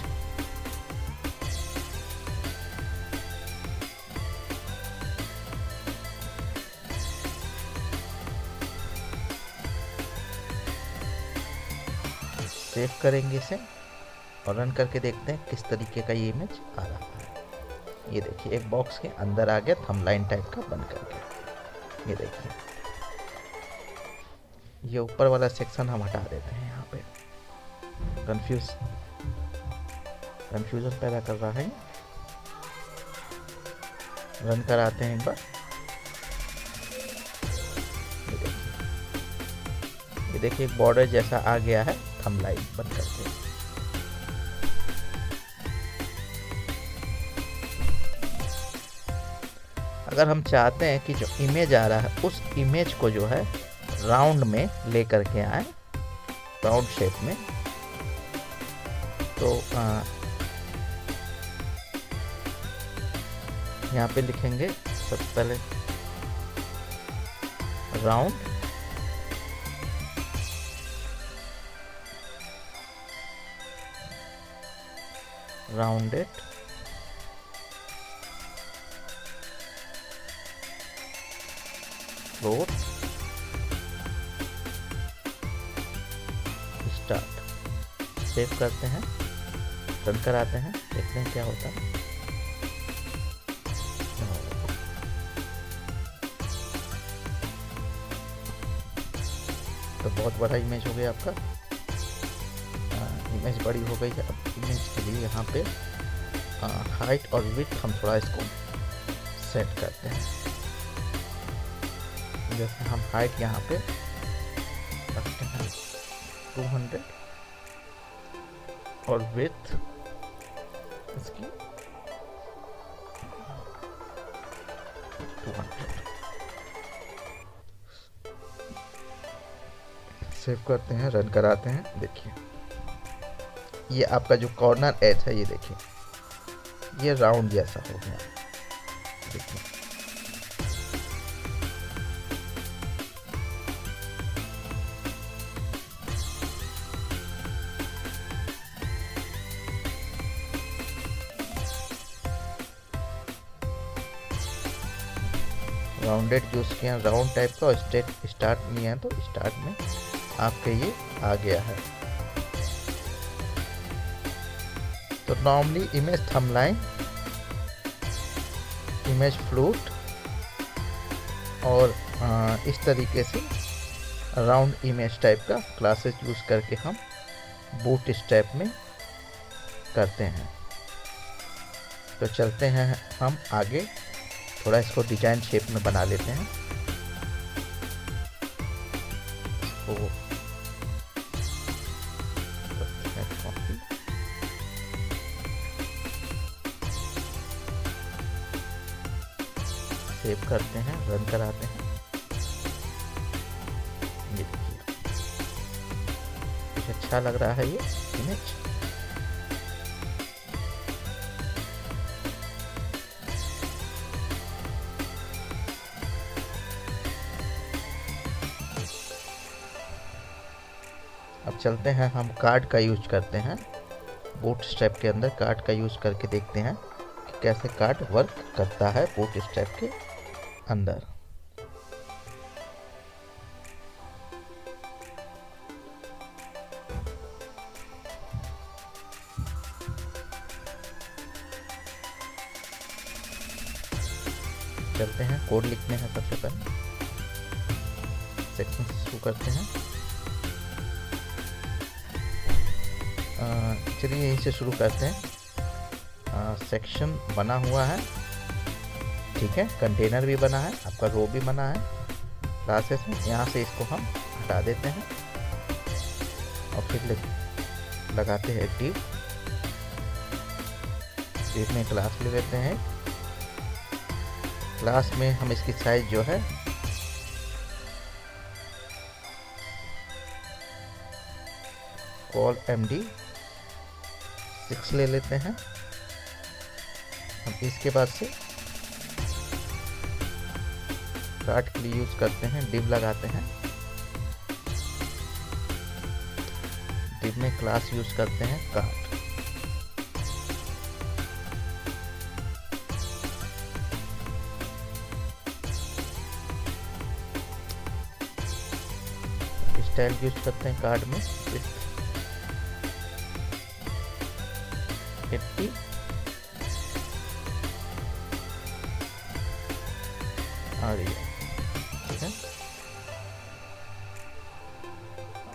सेव करेंगे इसे और रन करके देखते हैं किस तरीके का ये इमेज आ रहा है। ये देखिए एक बॉक्स के अंदर आ गया, थंबनेल टाइप का बन करके। ये देखिए ये ऊपर वाला सेक्शन हम हटा देते हैं। यहाँ पे कंफ्यूजन पैदा कर रहा है। रन कराते हैं एक बार। ये देखिए एक बॉर्डर जैसा आ गया है थंबनेल बन करके। अगर हम चाहते हैं कि जो इमेज आ रहा है उस इमेज को जो है राउंड में ले करके आए, राउंड शेप में, तो यहाँ पे लिखेंगे सबसे पहले round, rounded, float, start. Save करते हैं, रन कराते हैं, देखते हैं क्या होता है। तो बहुत बड़ा इमेज हो गया आपका, इमेज बड़ी हो गई है। अब इमेज के लिए यहाँ पे हाइट और विड्थ हम थोड़ा इसको सेट करते हैं। जैसे हम हाइट यहाँ पे रखते हैं 200 और विड्थ इसकी 200। सेव करते हैं, रन कराते हैं। देखिए ये आपका जो कॉर्नर एज है, ये देखिए ये राउंड जैसा हो गया। देखिए राउंडेड यूज किया, राउंड टाइप का। स्टार्ट नहीं है तो स्टार्ट में आपके ये आ गया है। तो नॉर्मली इमेज थंबलाइन, इमेज फ्लोट और इस तरीके से राउंड इमेज टाइप का क्लासेस यूज करके हम बूट स्ट्रैप में करते हैं। तो चलते हैं हम आगे, थोड़ा इसको डिजाइन शेप में बना लेते हैं। इसको कॉपी, सेव करते हैं, रन कराते हैं। ये देखिए कुछ अच्छा लग रहा है ये इमेज। अब चलते हैं हम कार्ड का यूज करते हैं। बूट स्ट्रैप के अंदर कार्ड का यूज करके देखते हैं कि कैसे कार्ड वर्क करता है बूट स्ट्रैप के अंदर। चलते हैं, कोड लिखते हैं सबसे पहले, सेक्शन से शुरू करते हैं। चलिए यहीं से शुरू करते हैं। सेक्शन बना हुआ है, ठीक है, कंटेनर भी बना है, आपका रो भी बना है, क्लासेस है। यहाँ से इसको हम हटा देते हैं और फिर लगाते हैं डिव। डिव में क्लास ले लेते हैं। क्लास में हम इसकी साइज जो है कॉल MD6 ले लेते हैं। हम इसके बाद से कार्ड के लिए यूज करते हैं, डिव लगाते हैं। डिव में क्लास यूज करते हैं कार्ड। स्टाइल यूज करते हैं कार्ड में 80 आ रही है, ठीक है।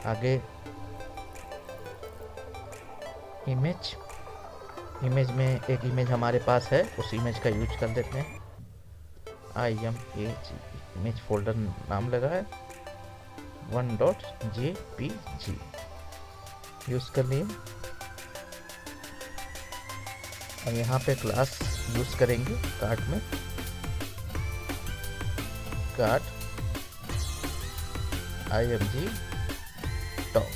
आगे इमेज में एक इमेज हमारे पास है, उस इमेज का यूज कर लेते हैं। IMAG इमेज फोल्डर नाम लगा है 1.jpg यूज कर लिए। और यहाँ पे क्लास यूज करेंगे कार्ड में कार्ड img top।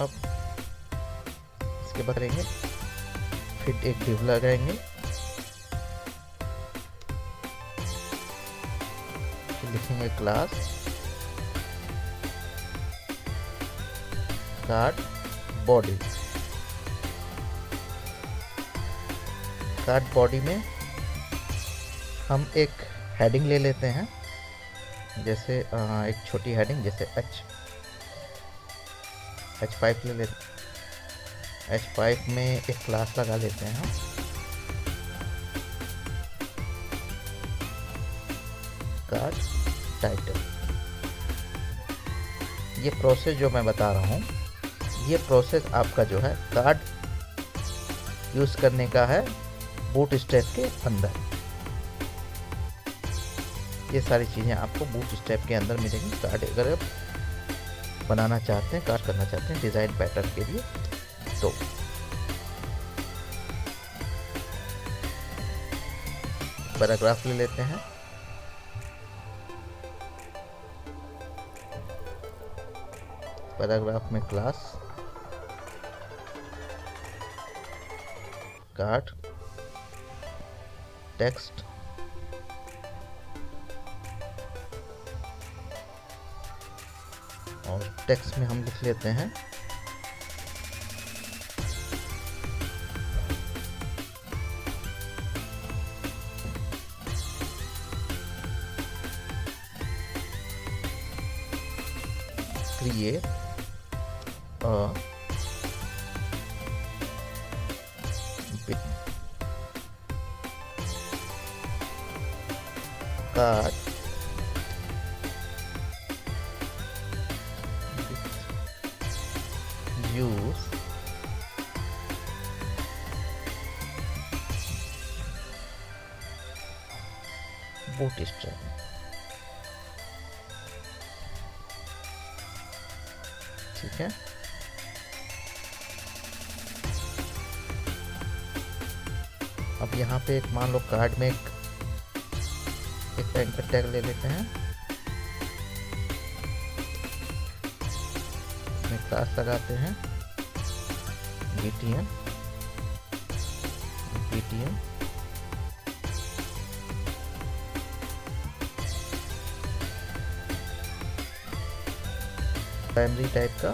अब इसके बाद करेंगे, फिर एक डिव लगाएंगे, फिर लिखेंगे class card body. Card body में हम एक हेडिंग ले लेते हैं, जैसे एक छोटी हेडिंग, जैसे H5 ले लेते हैं। H5 में एक क्लास लगा लेते हैं हम, कार्ड टाइटल। ये प्रोसेस जो मैं बता रहा हूँ, ये प्रोसेस आपका जो है कार्ड यूज़ करने का है बूटस्ट्रैप के अंदर। ये सारी चीज़ें आपको बूटस्ट्रैप के अंदर मिलेंगी। कार्ड अगर आप बनाना चाहते हैं, कार्ड करना चाहते हैं डिज़ाइन पैटर्न के लिए, तो पैराग्राफ ले लेते हैं। पैराग्राफ में क्लास कार्ड टेक्स्ट और टेक्स्ट में हम लिख लेते हैं क्रिएट कार्ड यूज बूटस्ट्रैप। ठीक है, अब यहाँ पे एक मान लो कार्ड में एक एंकर टैग ले लेते हैं, इसमें क्लास लगाते हैं btn प्राइमरी टाइप का,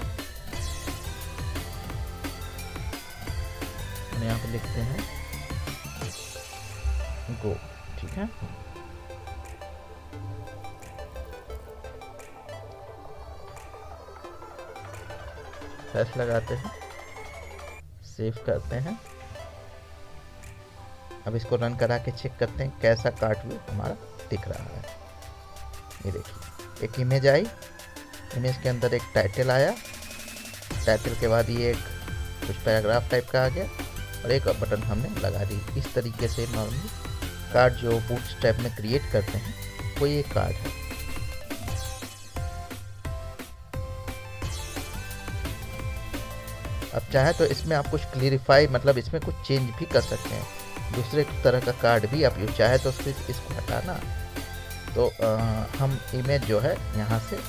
हम यहाँ पे लिखते हैं गो। ठीक है, प्रेस लगाते हैं, सेव करते हैं। अब इसको रन करा के चेक करते हैं कैसा कार्ड व्यू हमारा दिख रहा है। ये देखिए, एक इमेज आई, इमेज के अंदर एक टाइटल आया, टाइटल के बाद ये एक कुछ पैराग्राफ टाइप का आ गया और एक बटन हमने लगा दी। इस तरीके से नॉर्मली कार्ड जो बूटस्ट्रैप में क्रिएट करते हैं वो ये कार्ड है। अब चाहे तो इसमें आप कुछ क्लियरिफाई, मतलब इसमें कुछ चेंज भी कर सकते हैं, दूसरे तरह का कार्ड भी आप यूज, चाहे तो सिर्फ इसको हटाना, तो हम इमेज जो है यहाँ से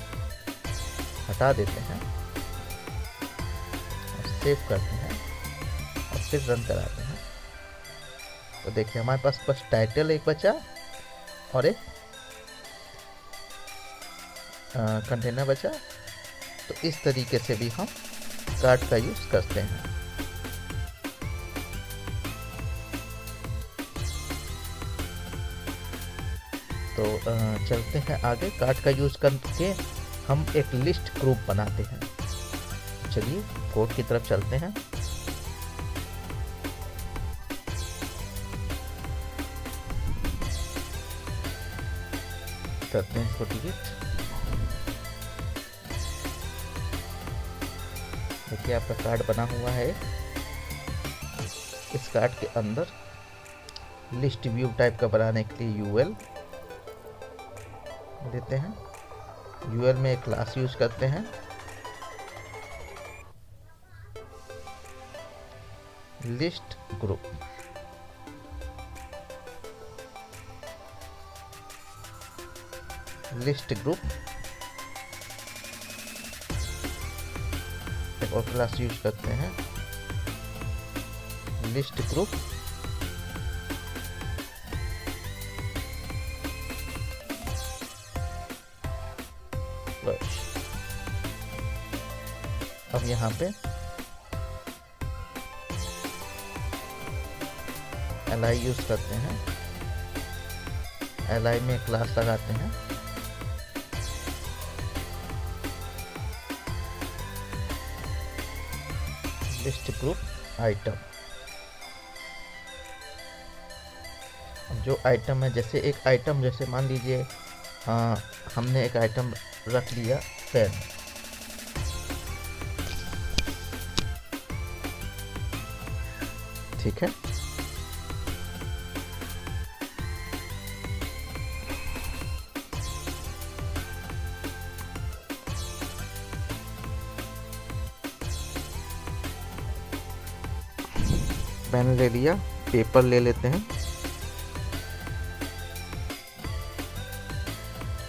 हटा देते हैं और सेव करते हैं और फिर रन कराते हैं। तो देखिए हमारे पास बस टाइटल एक बचा और एक कंटेनर बचा। तो इस तरीके से भी हम कार्ड का यूज करते हैं। तो चलते हैं आगे। कार्ड का यूज करके हम एक लिस्ट ग्रुप बनाते हैं। चलिए कोड की तरफ चलते हैं। करते हैं इसको डिलीट। देखिए आपका कार्ड बना हुआ है। इस कार्ड के अंदर लिस्ट व्यू टाइप का बनाने के लिए यूएल देते हैं। यूएल में एक क्लास यूज करते हैं, लिस्ट ग्रुप। लिस्ट ग्रुप, एक और क्लास यूज करते हैं लिस्ट ग्रुप, अब यहाँ पे li यूज करते हैं, li में क्लास लगाते हैं, लिस्ट ग्रुप आइटम। जो आइटम है, जैसे एक आइटम, जैसे मान लीजिए हमने एक आइटम रख लिया पेन, ठीक है। पेन ले लिया, पेपर ले लेते हैं,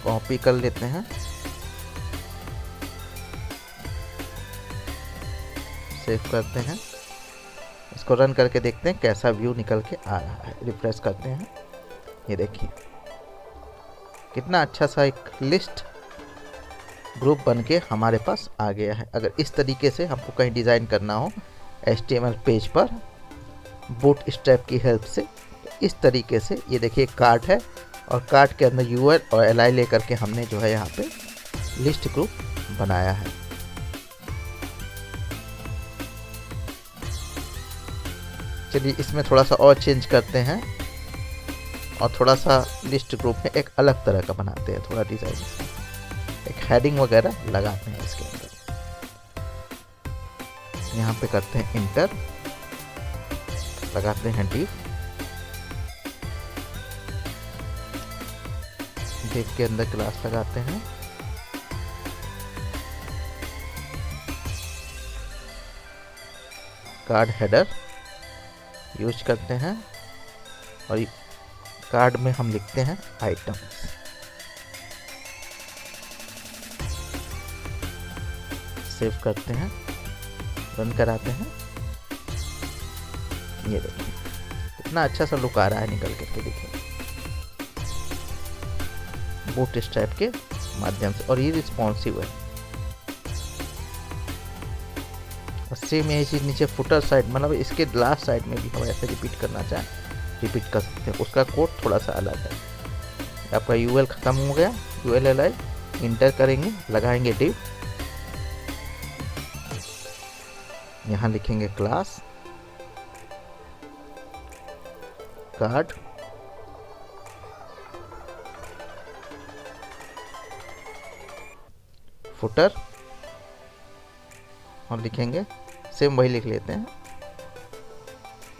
कॉपी कर लेते हैं, सेव करते हैं, इसको रन करके देखते हैं कैसा व्यू निकल के आ रहा है। रिफ्रेश करते हैं, ये देखिए कितना अच्छा सा एक लिस्ट ग्रुप बन के हमारे पास आ गया है। अगर इस तरीके से हमको कहीं डिज़ाइन करना हो HTML पेज पर बूटस्ट्रैप की हेल्प से, तो इस तरीके से ये देखिए कार्ड है और कार्ड के अंदर URL और li लेकर के हमने जो है यहाँ पे लिस्ट ग्रुप बनाया है। चलिए इसमें थोड़ा सा और चेंज करते हैं और थोड़ा सा लिस्ट ग्रुप में एक अलग तरह का बनाते हैं, थोड़ा डिज़ाइन, एक हेडिंग वगैरह लगाते हैं इसके अंदर। यहाँ पे करते हैं इंटर, लगाते हैं div के अंदर क्लास लगाते हैं, कार्ड हेडर यूज करते हैं और कार्ड में हम लिखते हैं आइटम। सेव करते हैं, रन कराते हैं, ये देखिए कितना अच्छा सा लुक आ रहा है निकल करके, देखिए बूटस्ट्रैप के माध्यम से, और ये रिस्पॉन्सिव है। सेम यही चीज़ नीचे फुटर साइड, मतलब इसके लास्ट साइड में भी हम ऐसे रिपीट करना चाहें रिपीट कर सकते हैं। उसका कोड थोड़ा सा अलग है। आपका UL ख़त्म हो गया, ULLI इंटर करेंगे, लगाएंगे div, यहाँ लिखेंगे क्लास कार्ड, फुटर, और लिखेंगे सेम वही लिख लेते हैं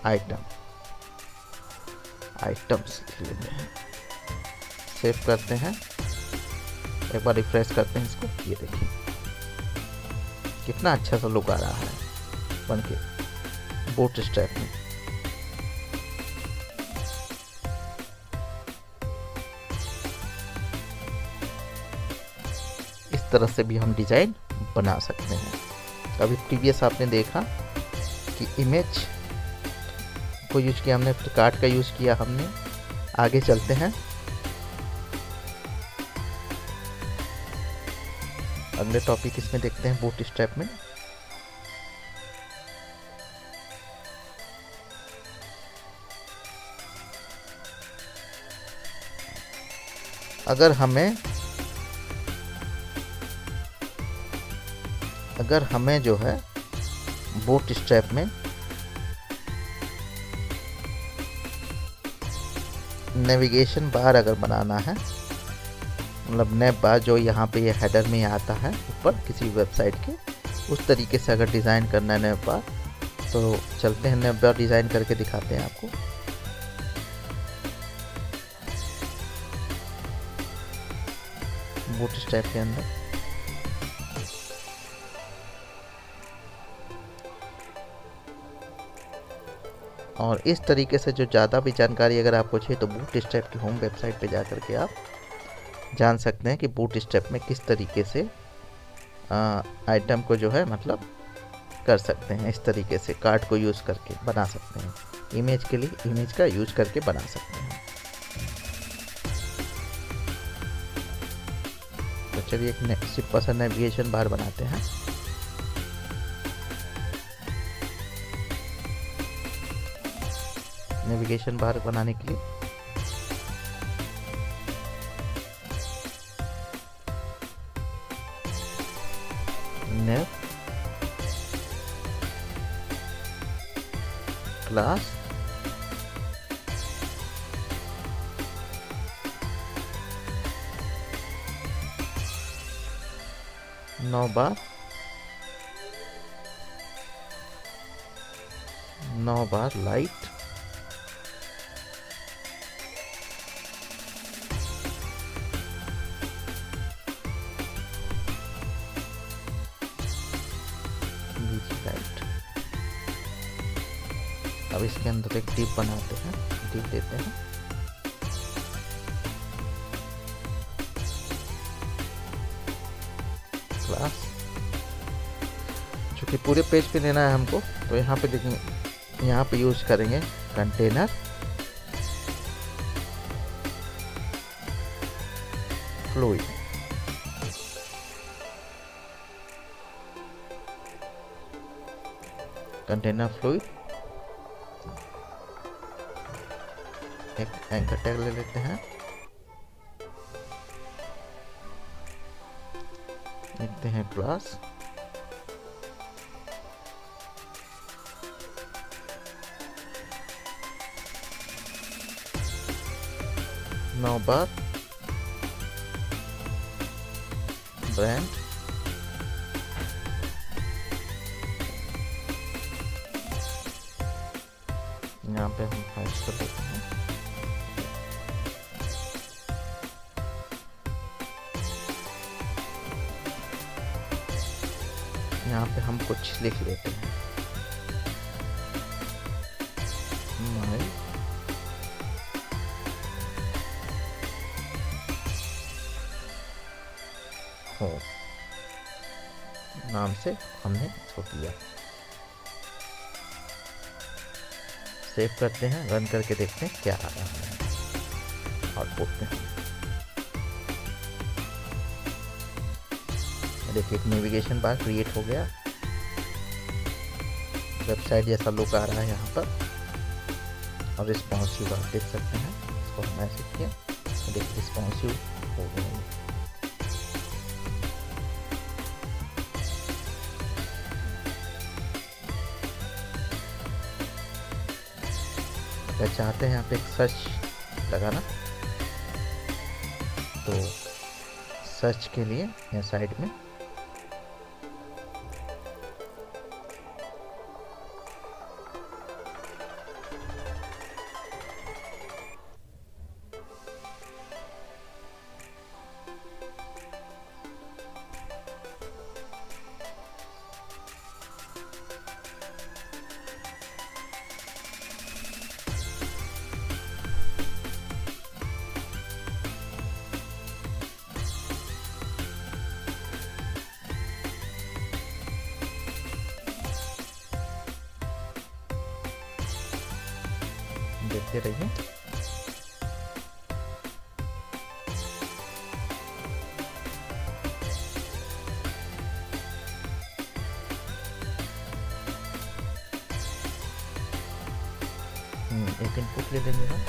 आइटम, आइटम्स लिख लेते हैं। सेव करते हैं, एक बार रिफ्रेश करते हैं इसको, ये देखिए कितना अच्छा सा लुक आ रहा है बन के बूटस्ट्रैप में। इस तरह से भी हम डिजाइन बना सकते हैं। अभी प्रीवियस आपने देखा कि इमेज को यूज किया हमने, फिर कार्ड का यूज किया हमने। आगे चलते हैं, अगले टॉपिक इसमें देखते हैं बूटस्ट्रैप में। अगर हमें जो है बूटस्ट्रैप में नेविगेशन बार अगर बनाना है, मतलब नेव बार जो यहाँ पे ये हेडर में आता है ऊपर किसी वेबसाइट के, उस तरीके से अगर डिज़ाइन करना है नेव बार, तो चलते हैं नेव बार डिज़ाइन करके दिखाते हैं आपको। बूटस्ट्रैप के अंदर और इस तरीके से जो ज़्यादा भी जानकारी अगर आपको चाहिए तो बूटस्ट्रैप की होम वेबसाइट पे जा करके आप जान सकते हैं कि बूट स्ट्रैप में किस तरीके से आइटम को जो है मतलब कर सकते हैं। इस तरीके से कार्ड को यूज़ करके बना सकते हैं। इमेज के लिए इमेज का यूज़ करके बना सकते हैं। तो चलिए एक सिंपल सा नेविगेशन बार बनाते हैं। नेविगेशन बार बनाने के लिए नेव क्लास नौ बार लाइट लाइट। अब इसके अंदर एक डिप बनाते हैं, डिप देते हैं। क्लास चूँकि पूरे पेज पे लेना है हमको, तो यहाँ पे देखेंगे, यहाँ पे यूज करेंगे कंटेनर फ्लूइड। कंटेनर फ्लूइड एक एंकर टैग ले लेते हैं, लिखते हैं क्लास नौ बार ब्रांड यहाँ पे हम हैश कर देते हैं। यहाँ पे हम कुछ लिख लेते हैं, माई होम नाम से हमने इसको किया। सेव करते हैं, रन करके देखते हैं क्या आ रहा है आउटपुट में। देखिए एक नेविगेशन बार क्रिएट हो गया, वेबसाइट जैसा लुक आ रहा है यहाँ पर, और रिस्पॉन्सिव आप देख सकते हैं। इसको हम ऐसे किया, देखिए रिस्पॉन्सिव हो गया। अगर चाहते हैं यहाँ पे एक सर्च लगाना, तो सर्च के लिए यहाँ साइड में देखते रहिए। एक इनपुट ले लेंगे हम,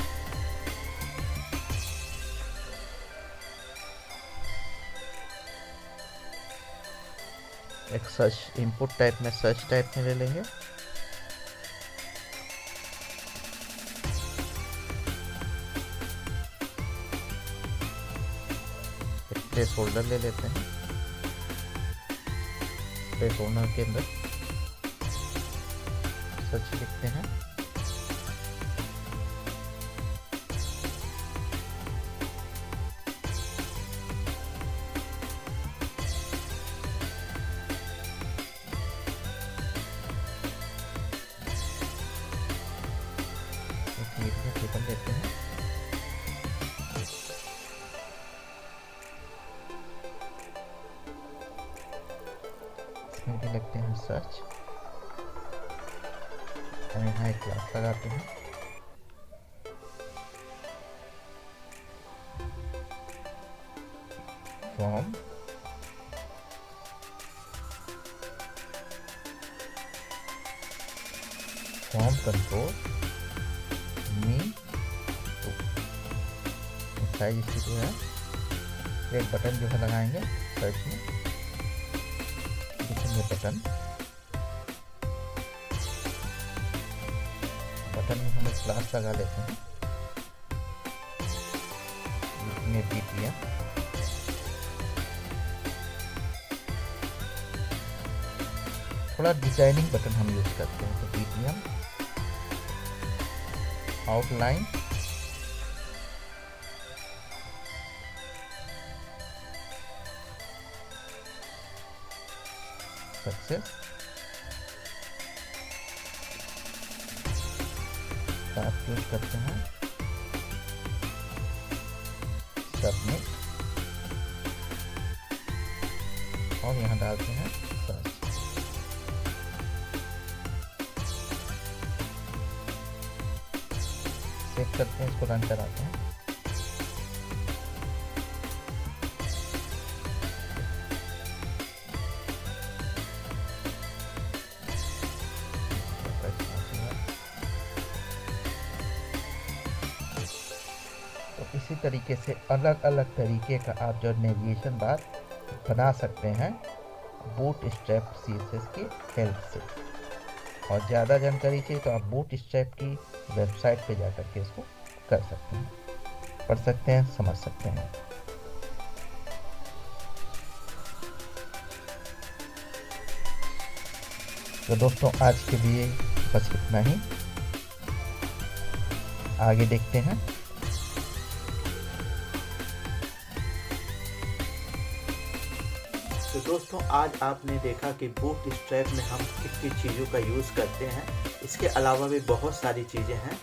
एक सर्च इनपुट टाइप में, सर्च टाइप में ले लेंगे। प्लेस होल्डर ले लेते हैं, प्लेस होल्डर के अंदर सर्च लिखते हैं। एक मिनट में टिकन देते हैं। इसमें भी लगते हैं सर्च और यहाँ एक क्लास लगाते हैं। Form control me to size इसकी जो है एक बटन जो है लगाएंगे सर्च में, देखेंगे बटन में हम एक क्लास लगा लेते हैं इसमें BTM थोड़ा डिजाइनिंग बटन हम यूज करते हैं, तो BTM आउटलाइन सक्सेस साथ यूज करते हैं सबमिट और यहाँ डालते हैं सर्च। सेव करते हैं, इसको रन कराते हैं। तो इसी तरीके से अलग अलग तरीके का आप जो नेविगेशन बार बना सकते हैं बूटस्ट्रैप CSS की हेल्प से। और ज़्यादा जानकारी चाहिए तो आप बूटस्ट्रैप की वेबसाइट पे जाकर के इसको कर सकते हैं, पढ़ सकते हैं, समझ सकते हैं। तो दोस्तों आज के लिए बस इतना ही, आगे देखते हैं। तो दोस्तों आज आपने देखा कि बूटस्ट्रैप में हम कितनी चीज़ों का यूज़ करते हैं। इसके अलावा भी बहुत सारी चीज़ें हैं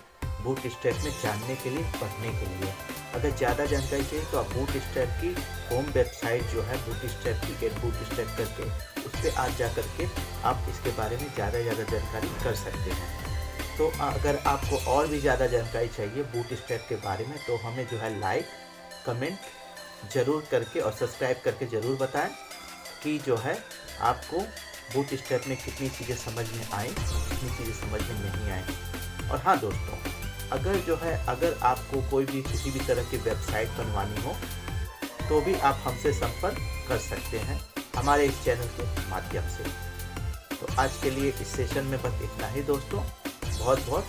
बूटस्ट्रैप में जानने के लिए, पढ़ने के लिए। अगर ज़्यादा जानकारी चाहिए तो आप बूटस्ट्रैप की होम वेबसाइट जो है बूटस्ट्रैप की गेट बूटस्ट्रैप करके उस पर आज जा करके आप इसके बारे में ज़्यादा जानकारी कर सकते हैं। तो अगर आपको और भी ज़्यादा जानकारी चाहिए बूटस्ट्रैप के बारे में तो हमें जो है लाइक कमेंट ज़रूर करके और सब्सक्राइब करके ज़रूर बताएं कि जो है आपको बूटस्ट्रैप में कितनी चीज़ें समझ में आई, कितनी चीज़ें समझ में नहीं आई। और हाँ दोस्तों, अगर आपको कोई भी किसी भी तरह की वेबसाइट बनवानी हो तो भी आप हमसे संपर्क कर सकते हैं हमारे इस चैनल के माध्यम से। तो आज के लिए इस सेशन में बस इतना ही दोस्तों, बहुत बहुत